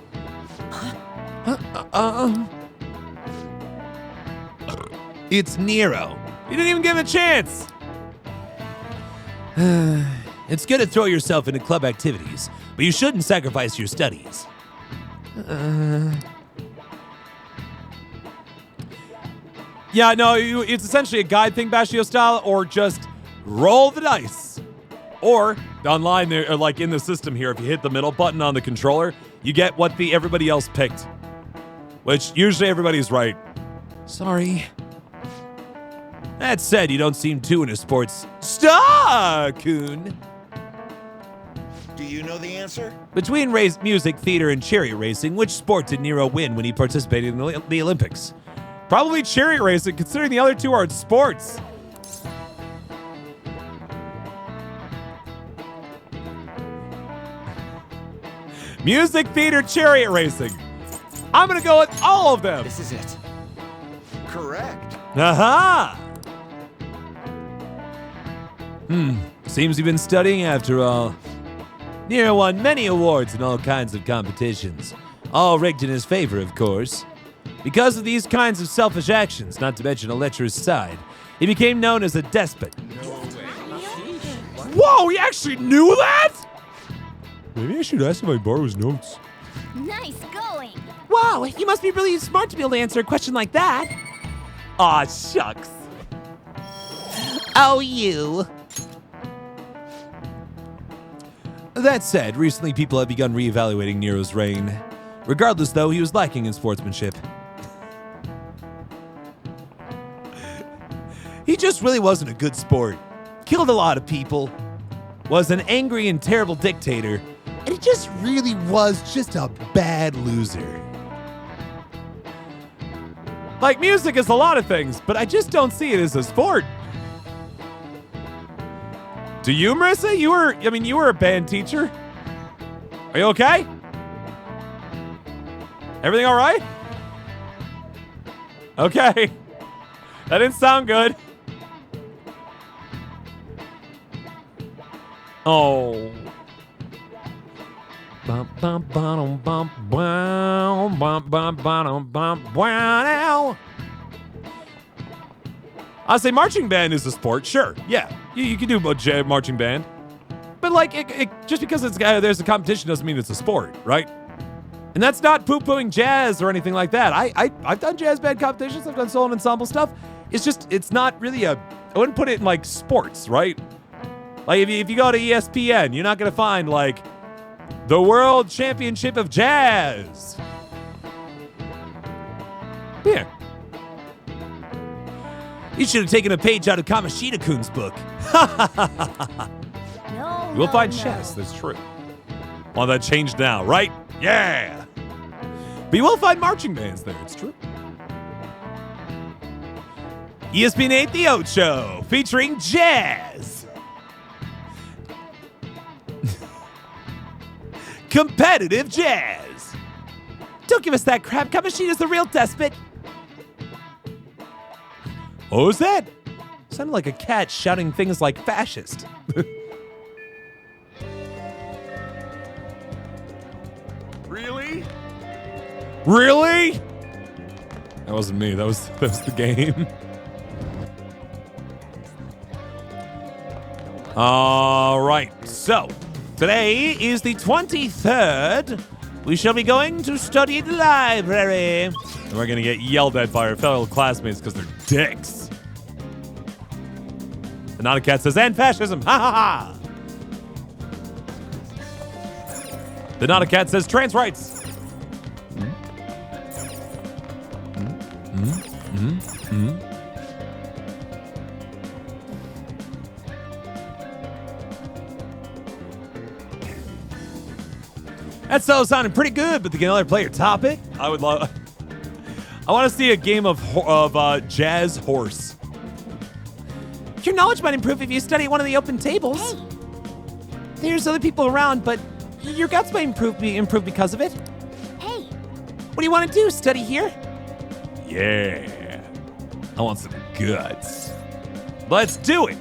It's Nero. You didn't even give him a chance. It's good to throw yourself into club activities, but you shouldn't sacrifice your studies. Yeah, no, it's essentially a guide thing, Bashio style, or just roll the dice. Or online there, or like in the system here, if you hit the middle button on the controller, you get what everybody else picked. Which usually everybody's right. Sorry. That said, you don't seem too into sports. Star-kun! Do you know the answer? Between music, theater, and chariot racing, which sport did Nero win when he participated in the Olympics? Probably chariot racing, considering the other two aren't sports. Music, theater, chariot racing. I'm gonna go with all of them. This is it. Correct. Aha! Seems you've been studying after all. Nero won many awards in all kinds of competitions. All rigged in his favor, of course. Because of these kinds of selfish actions, not to mention a lecherous side, he became known as a despot. Whoa, he actually knew that? Maybe I should ask if I borrow his notes. Nice going. Wow, you must be really smart to be able to answer a question like that. Aw, shucks. Oh, you. That said, recently people have begun reevaluating Nero's reign. Regardless, though, he was lacking in sportsmanship. He just really wasn't a good sport. Killed a lot of people. Was an angry and terrible dictator. And he just really was just a bad loser. Like, music is a lot of things, but I just don't see it as a sport. Do you, Marissa? You were a band teacher. Are you okay? Everything all right? Okay. That didn't sound good. Oh. Bum, bum, bum, bum, bum, bum, bum, bum, bum, wow. I'll say marching band is a sport, sure. Yeah, you can do a marching band. But like, just because there's a competition doesn't mean it's a sport, right? And that's not poo-pooing jazz or anything like that. I've done jazz band competitions. I've done solo and ensemble stuff. It's not really I wouldn't put it in like sports, right? Like if you go to ESPN, you're not gonna find like the World Championship of Jazz. Yeah. You should have taken a page out of Kamoshida-kun's book. No, We'll no, find no. chess, that's true. Well, that changed now, right? Yeah. But you will find marching bands there, it's true. ESPN 8 The Ocho, featuring jazz. Competitive jazz. Don't give us that crap. Kamoshida's the real despot. What was that? Sounded like a cat shouting things like fascist. Really? Really? That wasn't me. That was the game. All right. So, today is the 23rd. We shall be going to study at the library. And we're going to get yelled at by our fellow classmates because they're dicks. The Naughty Cat says, and fascism. Ha ha ha. The Naughty Cat says, trans rights. That's all sounding pretty good, but the another player topic. I would love. I want to see a game of jazz horse. Your knowledge might improve if you study at one of the open tables. Hey, There's other people around, but your guts might improve because of it. hey, What do you want to do? Study here? Yeah, I want some guts. Let's do it.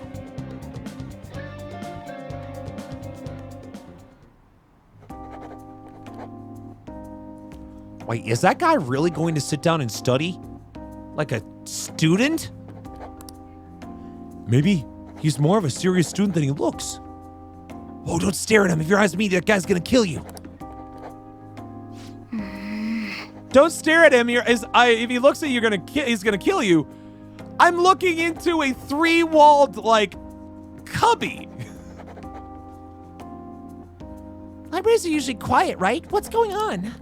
Wait, is that guy really going to sit down and study? Like a student? Maybe he's more of a serious student than he looks. Oh, don't stare at him. If your eyes meet, that guy's gonna kill you. Don't stare at him. If he looks at you, he's gonna kill you. I'm looking into a 3-walled like cubby. libraries are usually quiet, right? What's going on?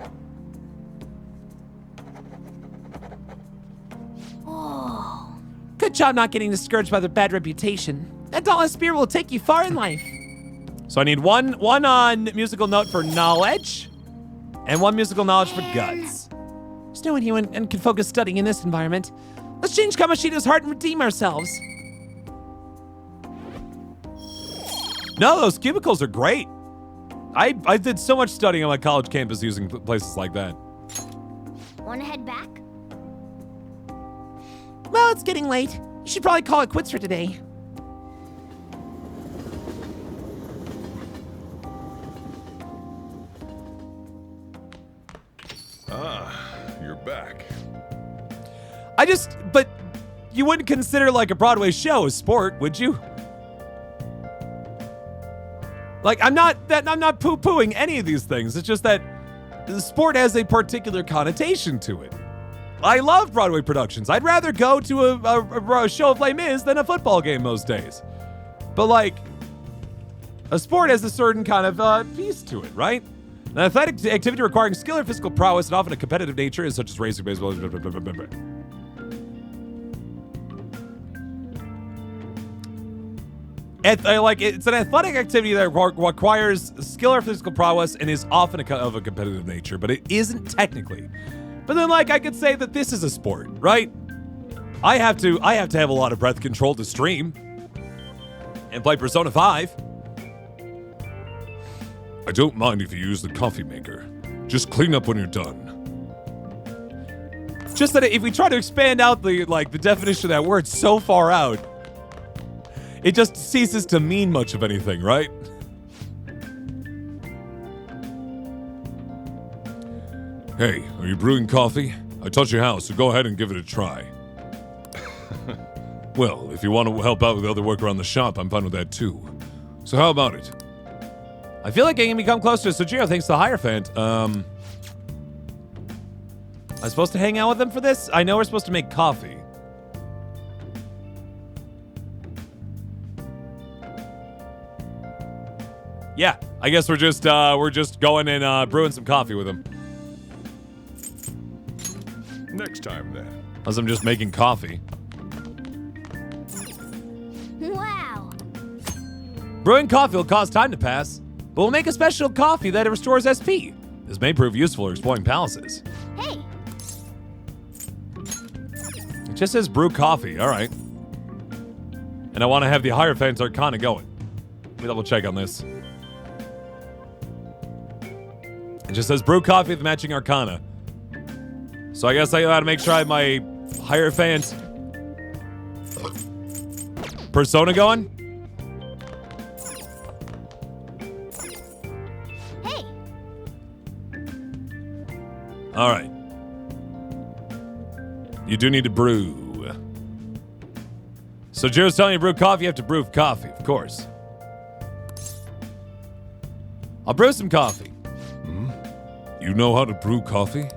Oh. Good job not getting discouraged by their bad reputation. That Dauntless Spirit will take you far in life. So I need one on musical note for knowledge, and one musical knowledge for guts. There's no one here and can focus studying in this environment. Let's change Kamoshida's heart and redeem ourselves. No, those cubicles are great. I did so much studying on my college campus using places like that. Wanna head back? Well, it's getting late. You should probably call it quits for today. You're back. But you wouldn't consider like a Broadway show a sport, would you? Like, I'm not poo-pooing any of these things. It's just that the sport has a particular connotation to it. I love Broadway productions. I'd rather go to a show of Les Mis than a football game most days. But like, a sport has a certain kind of piece to it, right? An athletic activity requiring skill or physical prowess and often a competitive nature, such as racing, baseball. It's an athletic activity that requires skill or physical prowess and is often of a competitive nature, but it isn't technically. But then, like, I could say that this is a sport, right? I have to have a lot of breath control to stream and play Persona 5. I don't mind if you use the coffee maker. Just clean up when you're done. Just that if we try to expand out the definition of that word so far out, it just ceases to mean much of anything, right? Hey, are you brewing coffee? I taught your house, so go ahead and give it a try. Well, if you want to help out with the other work around the shop, I'm fine with that too. So how about it? I feel like I can become closer to Sojiro thanks to Hierophant. I'm supposed to hang out with them for this? I know we're supposed to make coffee. Yeah, I guess we're just going and brewing some coffee with him. Next time, then. Unless I'm just making coffee. Wow. Brewing coffee will cause time to pass, but we'll make a special coffee that restores SP. This may prove useful for exploring palaces. Hey. It just says brew coffee, all right. And I want to have the Hierophant Arcana going. Let me double check on this. It just says brew coffee with matching Arcana. So I guess I gotta make sure I have my Hierophant persona going. Hey. All right. You do need to brew. So Jiro's telling you to brew coffee, you have to brew coffee, of course. I'll brew some coffee. You know how to brew coffee?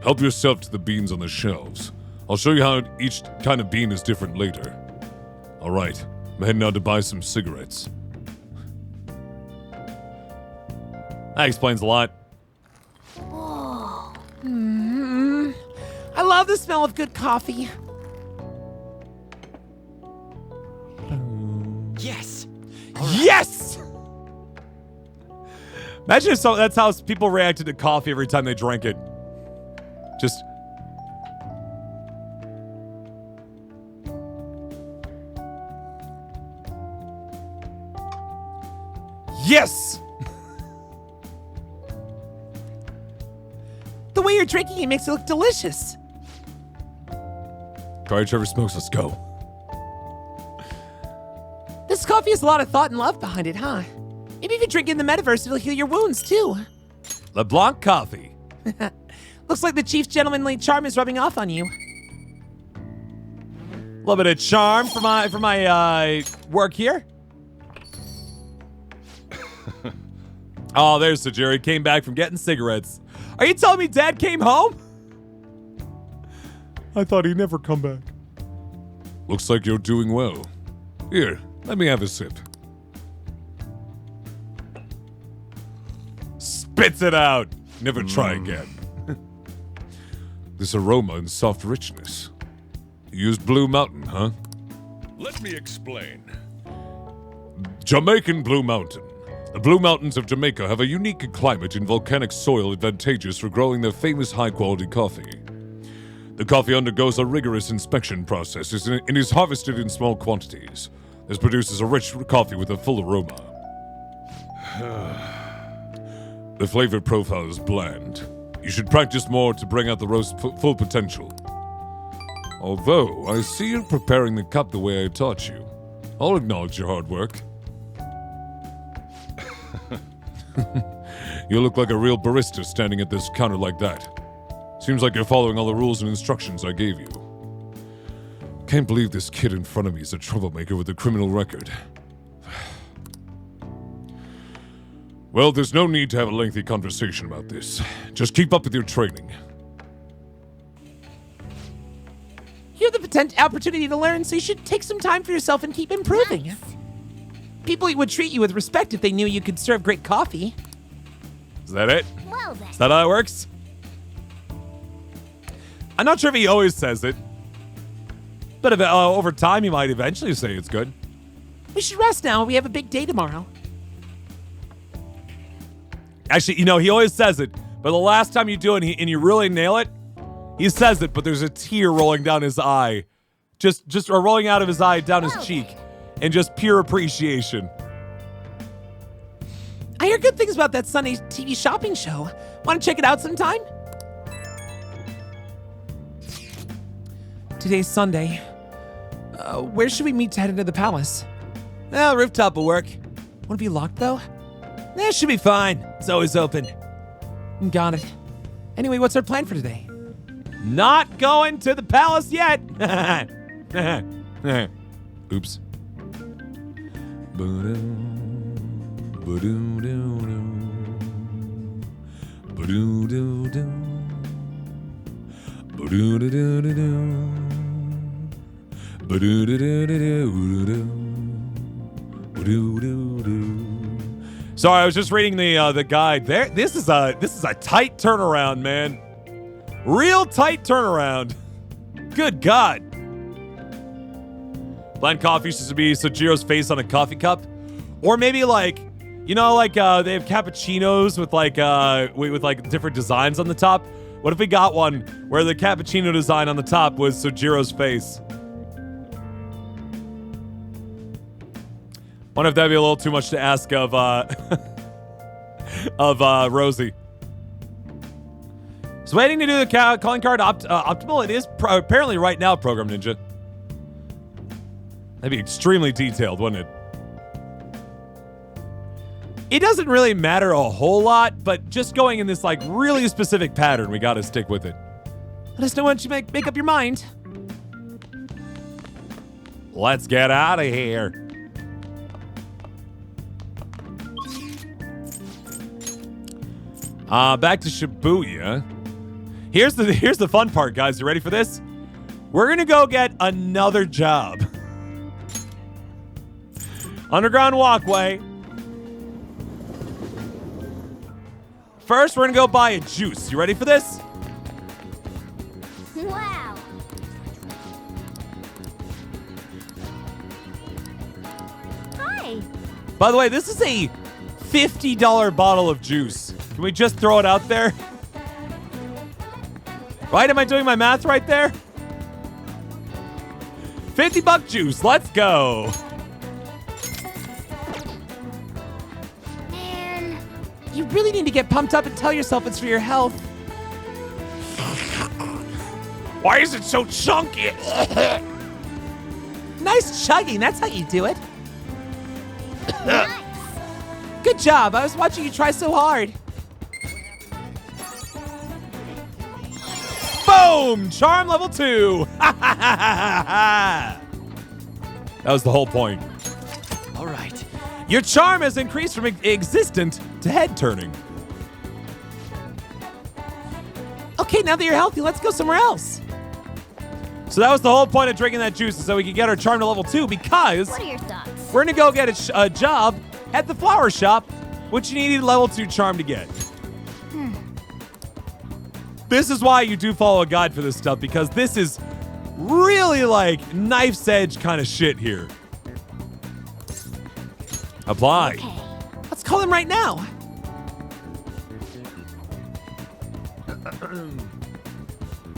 Help yourself to the beans on the shelves. I'll show you how each kind of bean is different later. All right, I'm heading out to buy some cigarettes. That explains a lot. I love the smell of good coffee. Yes! Yes! Imagine if that's how people reacted to coffee every time they drank it. Just... Yes! The way you're drinking it makes it look delicious. Alright, Trevor Smokes, let's go. This coffee has a lot of thought and love behind it, huh? Maybe if you drink it in the metaverse, it'll heal your wounds, too. LeBlanc coffee. Looks like the chief's gentlemanly charm is rubbing off on you. A little bit of charm for my work here. Oh, there's Sajiri. Came back from getting cigarettes. Are you telling me Dad came home? I thought he'd never come back. Looks like you're doing well. Here, let me have a sip. spits it out. Never try again. This aroma and soft richness. You used Blue Mountain, huh? Let me explain. Jamaican Blue Mountain. The Blue Mountains of Jamaica have a unique climate and volcanic soil advantageous for growing their famous high-quality coffee. The coffee undergoes a rigorous inspection process and is harvested in small quantities. This produces a rich coffee with a full aroma. The flavor profile is bland. You should practice more to bring out the roast's full potential. Although, I see you're preparing the cup the way I taught you. I'll acknowledge your hard work. You look like a real barista standing at this counter like that. Seems like you're following all the rules and instructions I gave you. Can't believe this kid in front of me is a troublemaker with a criminal record. Well, there's no need to have a lengthy conversation about this. Just keep up with your training. You have the opportunity to learn, so you should take some time for yourself and keep improving. Nice. People would treat you with respect if they knew you could serve great coffee. Is that it? Well then. Is that how it works? I'm not sure if he always says it. But if, over time, he might eventually say it's good. We should rest now. We have a big day tomorrow. Actually, you know, he always says it. But the last time you do it and you really nail it, he says it, but there's a tear rolling down his eye. Or rolling out of his eye down his cheek. And just pure appreciation. I hear good things about that Sunday TV shopping show. Want to check it out sometime? Today's Sunday. Where should we meet to head into the palace? Well, rooftop will work. Won't it be locked though? That should be fine. It's always open. Got it. Anyway, what's our plan for today? Not going to the palace yet. Oops. Sorry, I was just reading the guide. There, this is a tight turnaround, man. Real tight turnaround. Good God. Blend coffee used to be Sojiro's face on a coffee cup, or maybe like, you know, like they have cappuccinos with like different designs on the top. What if we got one where the cappuccino design on the top was Sojiro's face? Wonder if that'd be a little too much to ask of Rosie. So waiting to do the calling card optimal. It is apparently right now, Program Ninja. That'd be extremely detailed, wouldn't it? It doesn't really matter a whole lot, but just going in this like really specific pattern, we gotta stick with it. Let us know once you make up your mind. Let's get out of here. Back to Shibuya. Here's the fun part, guys. You ready for this? We're gonna go get another job. Underground walkway. First, we're gonna go buy a juice. You ready for this? Wow. Hi. By the way, this is a $50 bottle of juice. Can we just throw it out there? Right? Am I doing my math right there? $50 juice. Let's go. Man. You really need to get pumped up and tell yourself it's for your health. Why is it so chunky? Nice chugging. That's how you do it. Nice. Good job. I was watching you try so hard. Boom! Charm level 2. That was the whole point. All right. Your charm has increased from existent to head turning. Okay, now that you're healthy, let's go somewhere else. So that was the whole point of drinking that juice, is so we could get our charm to level 2, because What are your thoughts? we're gonna go get a job at the flower shop, which you needed level 2 charm to get. This is why you do follow a guide for this stuff, because this is really like knife's edge kind of shit here. Apply. Okay. Let's call him right now.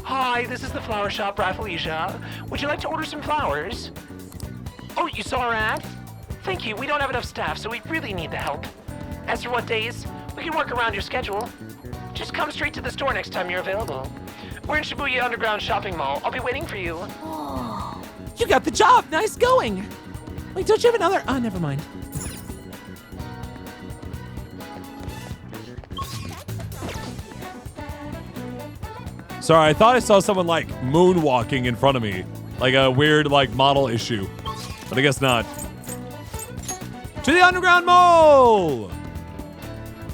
Hi, this is the flower shop, Rafflesia. Would you like to order some flowers? Oh, you saw our ad? Thank you. We don't have enough staff, so we really need the help. As for what days, we can work around your schedule. Just come straight to the store next time you're available. We're in Shibuya Underground Shopping Mall. I'll be waiting for you. You got the job. Nice going. Wait, don't you have another? Oh, never mind. Sorry, I thought I saw someone like moonwalking in front of me. Like a weird like model issue. But I guess not. To the Underground Mall!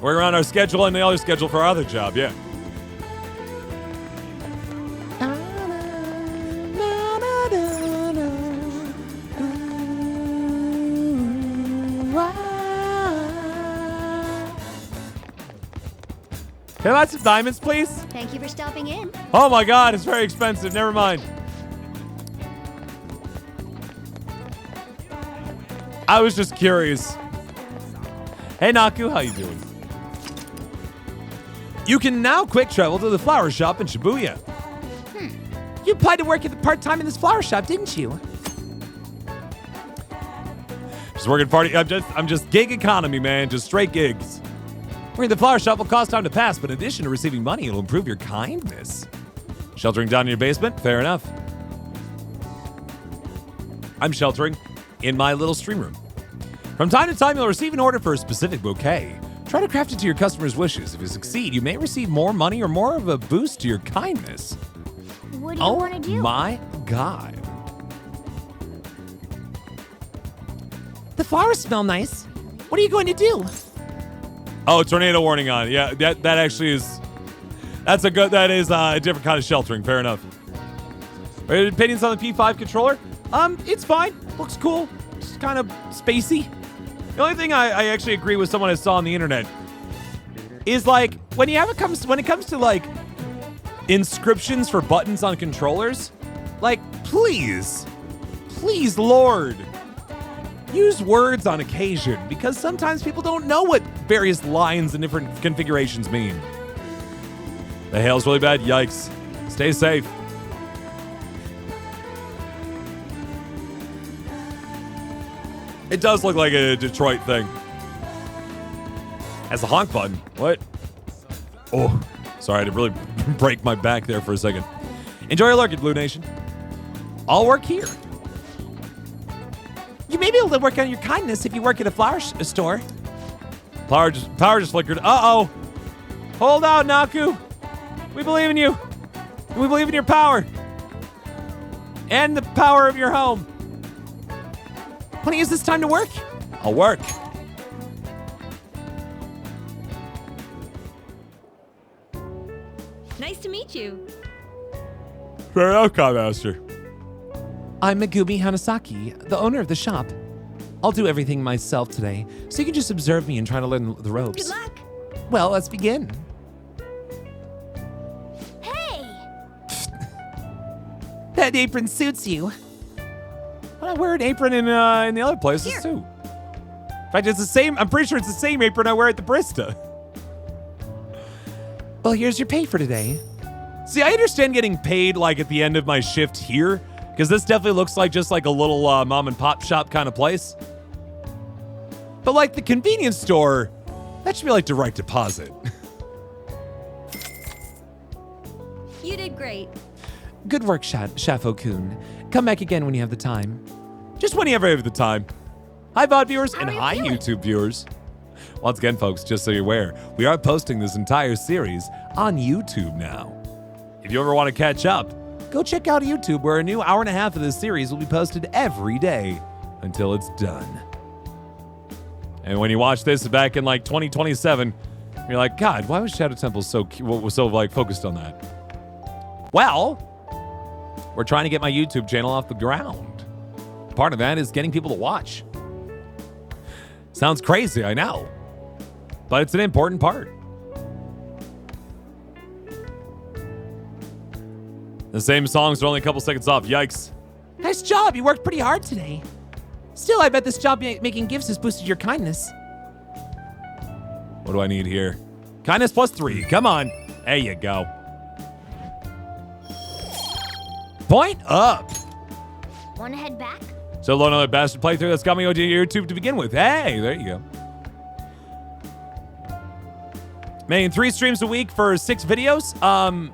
Work around our schedule and the other schedule for our other job, yeah. Can I buy some diamonds, please? Thank you for stopping in. Oh my god, it's very expensive. Never mind. I was just curious. Hey, Naku, how you doing? You can now quick travel to the flower shop in Shibuya. You applied to work at the part-time in this flower shop, didn't you? Just working party. I'm just gig economy, man. Just straight gigs. Working at the flower shop will cost time to pass, but in addition to receiving money, it'll improve your kindness. Sheltering down in your basement? Fair enough. I'm sheltering in my little stream room. From time to time, you'll receive an order for a specific bouquet. Try to craft it to your customer's wishes. If you succeed, you may receive more money or more of a boost to your kindness. What do you want to do? Oh my god. The flowers smell nice. What are you going to do? Oh, tornado warning on. Yeah, that actually is. That is a different kind of sheltering. Fair enough. Opinions on the P5 controller? It's fine. Looks cool. Just kind of spacey. The only thing I actually agree with someone I saw on the internet is like when it comes to like inscriptions for buttons on controllers, like please, Lord, use words on occasion, because sometimes people don't know what various lines and different configurations mean. The hail's really bad. Yikes. Stay safe. It does look like a Detroit thing. Has a honk button. What? Oh, sorry, I had to really break my back there for a second. Enjoy your lurking, Blue Nation. I'll work here. You may be able to work on your kindness if you work at a flower store. Power just flickered. Uh-oh. Hold out, Naku. We believe in you. We believe in your power. And the power of your home. Want to use this time to work? I'll work. Nice to meet you. Fair enough, Master. I'm Megumi Hanasaki, the owner of the shop. I'll do everything myself today, so you can just observe me and try to learn the ropes. Good luck. Well, let's begin. Hey! That apron suits you. I wear an apron in the other places Here. too. In fact, it's the same. I'm pretty sure it's the same apron I wear at the Barista. Well, here's your pay for today. See, I understand getting paid like at the end of my shift here, because this definitely looks like just like a little mom and pop shop kind of place. But like the convenience store, that should be like direct deposit. You did great. Good work, Shafo-kun. Come back again when you have the time. Just when you ever have the time. Hi, VOD viewers, and are you hi, feeling? YouTube viewers. Once again, folks, just so you're aware, we are posting this entire series on YouTube now. If you ever want to catch up, go check out YouTube, where a new hour and a half of this series will be posted every day until it's done. And when you watch this back in like 2027, you're like, God, why was Shadow Temple so like focused on that? Well, we're trying to get my YouTube channel off the ground. Part of that is getting people to watch. Sounds crazy, I know. But it's an important part. The same songs are only a couple seconds off. Yikes. Nice job. You worked pretty hard today. Still, I bet this job making gifts has boosted your kindness. What do I need here? Kindness +3. Come on. There you go. Point up. Wanna head back? So low another bastard playthrough that's got me on YouTube to begin with. Hey, there you go. Making 3 streams a week for 6 videos.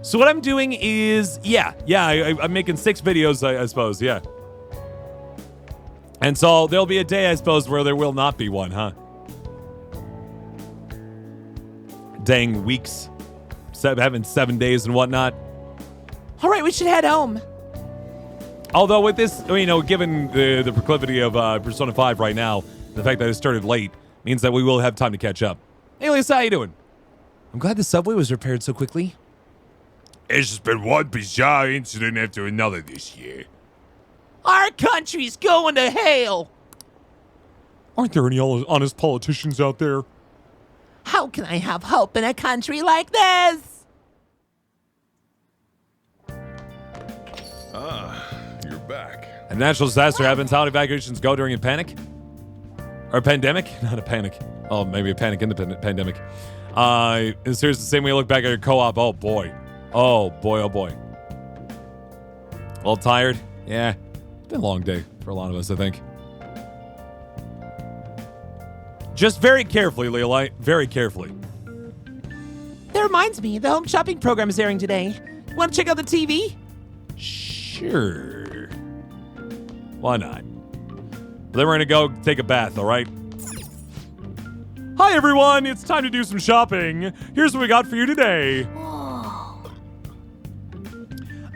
So what I'm doing is, I'm making 6 videos, I suppose, yeah. And so there'll be a day, I suppose, where there will not be one, huh? Dang weeks. Having 7 days and whatnot. All right, we should head home. Although with this, given the proclivity of Persona 5 right now, the fact that it started late means that we will have time to catch up. Hey, Lisa, how you doing? I'm glad the subway was repaired so quickly. It's just been one bizarre incident after another this year. Our country's going to hell. Aren't there any honest politicians out there? How can I have hope in a country like this? You're back. A natural disaster happens. How do evacuations go during a panic? Or a pandemic? Not a panic. Oh, maybe a panic in the pandemic. Here's the same way you look back at your co-op. Oh, boy. Oh, boy, oh, boy. A little tired? Yeah. It's been a long day for a lot of us, I think. Just very carefully, Leolite. Very carefully. That reminds me, the home shopping program is airing today. Want to check out the TV? Sure. Why not? Then we're gonna go take a bath, all right? Hi, everyone. It's time to do some shopping. Here's what we got for you today.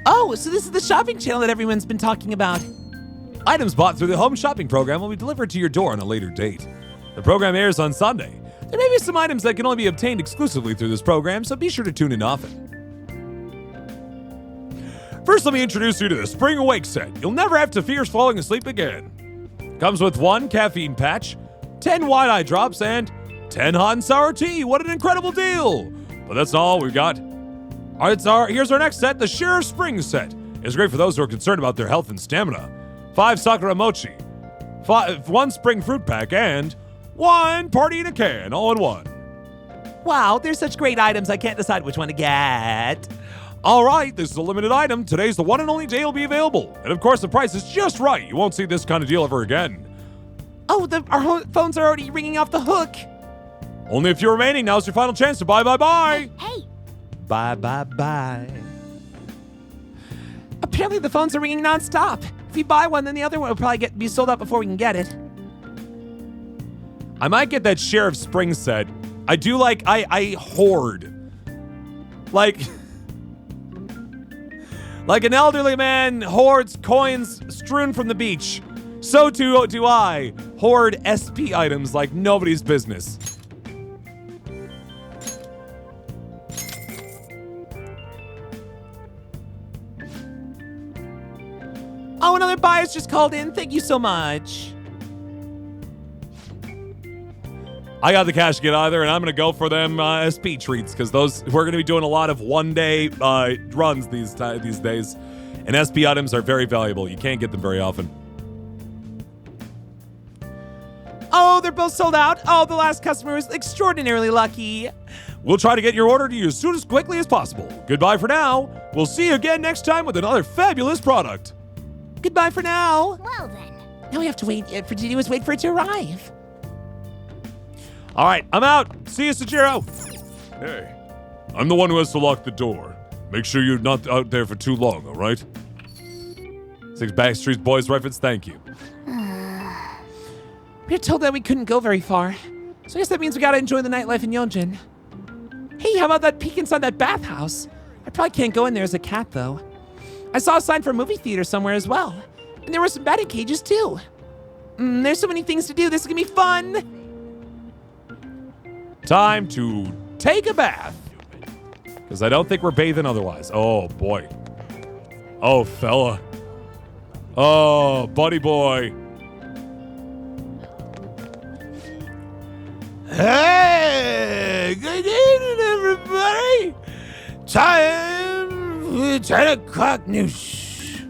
Oh, so this is the shopping channel that everyone's been talking about. Items bought through the home shopping program will be delivered to your door on a later date. The program airs on Sunday. There may be some items that can only be obtained exclusively through this program, so be sure to tune in often. First, let me introduce you to the Spring Awake set. You'll never have to fear falling asleep again. Comes with 1 caffeine patch, 10 white eye drops, and 10 hot and sour tea. What an incredible deal! But that's not all we've got. Here's our next set, the Sheriff Spring set. It's great for those who are concerned about their health and stamina. 5 Sakura Mochi, 1 Spring Fruit Pack, and 1 Party in a Can, all in one. Wow, there's such great items, I can't decide which one to get. All right, this is a limited item. Today's the one and only day it'll be available. And of course, the price is just right. You won't see this kind of deal ever again. Oh, our phones are already ringing off the hook. Only a few remaining. Now's your final chance to buy. Hey! Bye. Apparently the phones are ringing nonstop. If you buy one, then the other one will probably be sold out before we can get it. I might get that Sheriff Spring set. I do I hoard. Like an elderly man hoards coins strewn from the beach, so too do I hoard SP items like nobody's business. Oh, another buyer's just called in. Thank you so much. I got the cash to get either, and I'm going to go for them SP treats, because we're going to be doing a lot of one-day runs these days, and SP items are very valuable. You can't get them very often. Oh, they're both sold out. Oh, the last customer was extraordinarily lucky. We'll try to get your order to you as quickly as possible. Goodbye for now. We'll see you again next time with another fabulous product. Goodbye for now. Well then. Now we have to wait for it to arrive. All right, I'm out. See you, Sojiro. Hey, I'm the one who has to lock the door. Make sure you're not out there for too long, all right? 6 Backstreet Boys reference, thank you. We were told that we couldn't go very far. So I guess that means we gotta enjoy the nightlife in Yonjin. Hey, how about that peek inside that bathhouse? I probably can't go in there as a cat, though. I saw a sign for a movie theater somewhere as well. And there were some batting cages, too. There's so many things to do. This is gonna be fun. Time to take a bath. Because I don't think we're bathing otherwise. Oh, boy. Oh, fella. Oh, buddy boy. Hey, good evening, everybody. Time 10 o'clock news.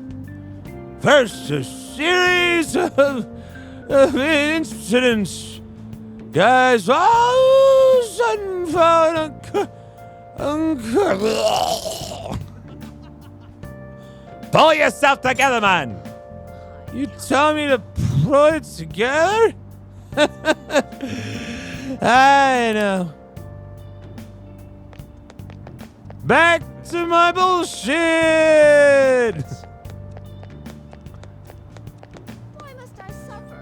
First, a series of incidents. Guys, all of a sudden found Pull yourself together, man. You tell me to pull it together? I know. Back to my bullshit. Why must I suffer?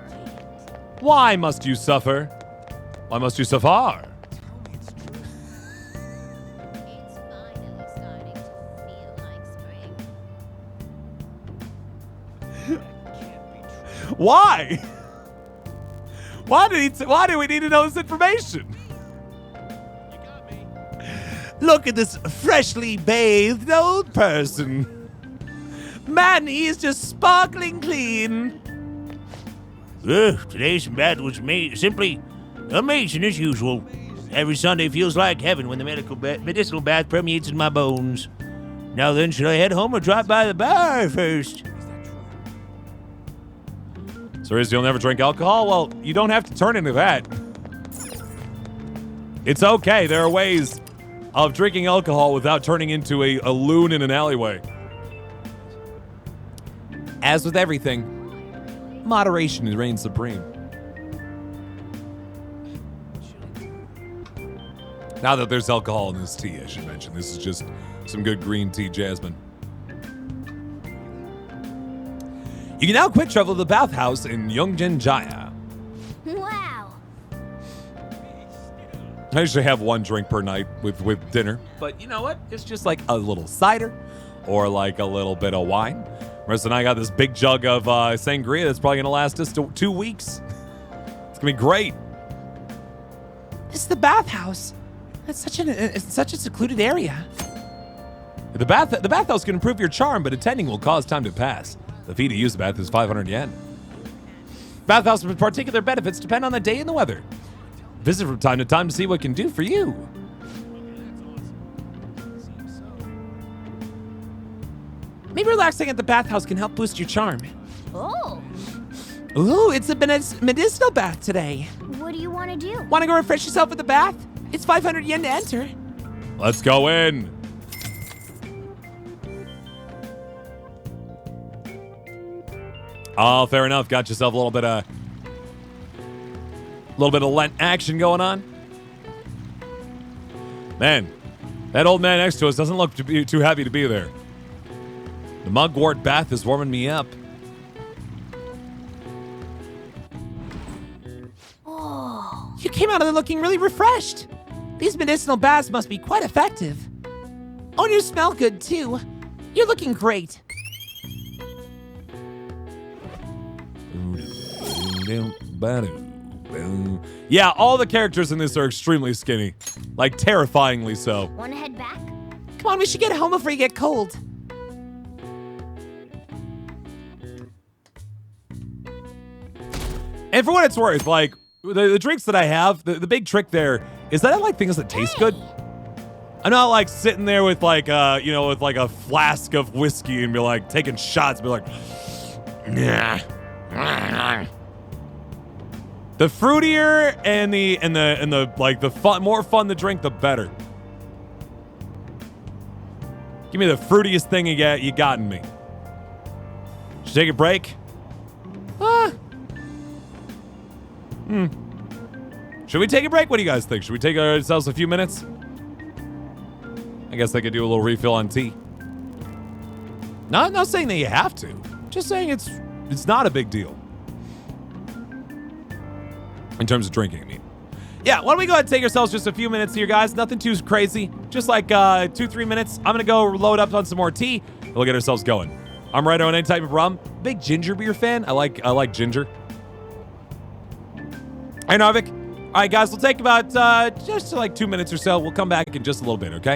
Why must you suffer? Why must you suffer? It's finally starting to feel like spring. Why? Why do we need to know this information? Look at this freshly bathed old person. Man, he's just sparkling clean. Today's bath was simply amazing as usual. Every Sunday feels like heaven when the medicinal bath permeates in my bones. Now then, should I head home or drop by the bar first? So you'll never drink alcohol? Well, you don't have to turn into that. It's okay. There are ways of drinking alcohol without turning into a loon in an alleyway. As with everything, moderation reigns supreme. Now that there's alcohol in this tea, I should mention, this is just some good green tea jasmine. You can now quick travel to the bathhouse in Yongjin Jaya. Wow. I usually have one drink per night with dinner. But you know what? It's just like a little cider Or like a little bit of wine. Marissa and I got this big jug of sangria that's probably going to last us 2 weeks. It's going to be great. This is the bathhouse. It's such a secluded area. The bathhouse can improve your charm, but attending will cause time to pass. The fee to use the bath is 500 yen. Bathhouse with particular benefits depend on the day and the weather. Visit from time to time to see what it can do for you. Maybe relaxing at the bathhouse can help boost your charm. Oh. Ooh, it's a medicinal bath today. What do you want to do? Want to go refresh yourself at the bath? It's 500 yen to enter. Let's go in. Oh, fair enough. Got yourself a little bit of Lent action going on. Man, that old man next to us doesn't look to be too happy to be there. The mugwort bath is warming me up. Oh. You came out of there looking really refreshed. These medicinal baths must be quite effective. Oh, and you smell good too. You're looking great. Yeah, all the characters in this are extremely skinny. Like, terrifyingly so. Want to head back? Come on, we should get home before you get cold. And for what it's worth, like, the drinks that I have, the big trick there is that I like things that taste good. I'm not like sitting there with like, with like a flask of whiskey and be like taking shots, be like, nah. The fruitier and the like the fun, more fun the drink, the better. Give me the fruitiest thing you got in me. Should take a break? Should we take a break? What do you guys think? Should we take ourselves a few minutes? I guess I could do a little refill on tea. No, I'm not saying that you have to. Just saying it's not a big deal. In terms of drinking, I mean. Yeah, why don't we go ahead and take ourselves just a few minutes here, guys. Nothing too crazy. Just like 2-3 minutes. I'm going to go load up on some more tea. We'll get ourselves going. I'm right on any type of rum. Big ginger beer fan. I like ginger. Hey, Narvik. All right, guys, we'll take about just like 2 minutes or so. We'll come back in just a little bit, okay?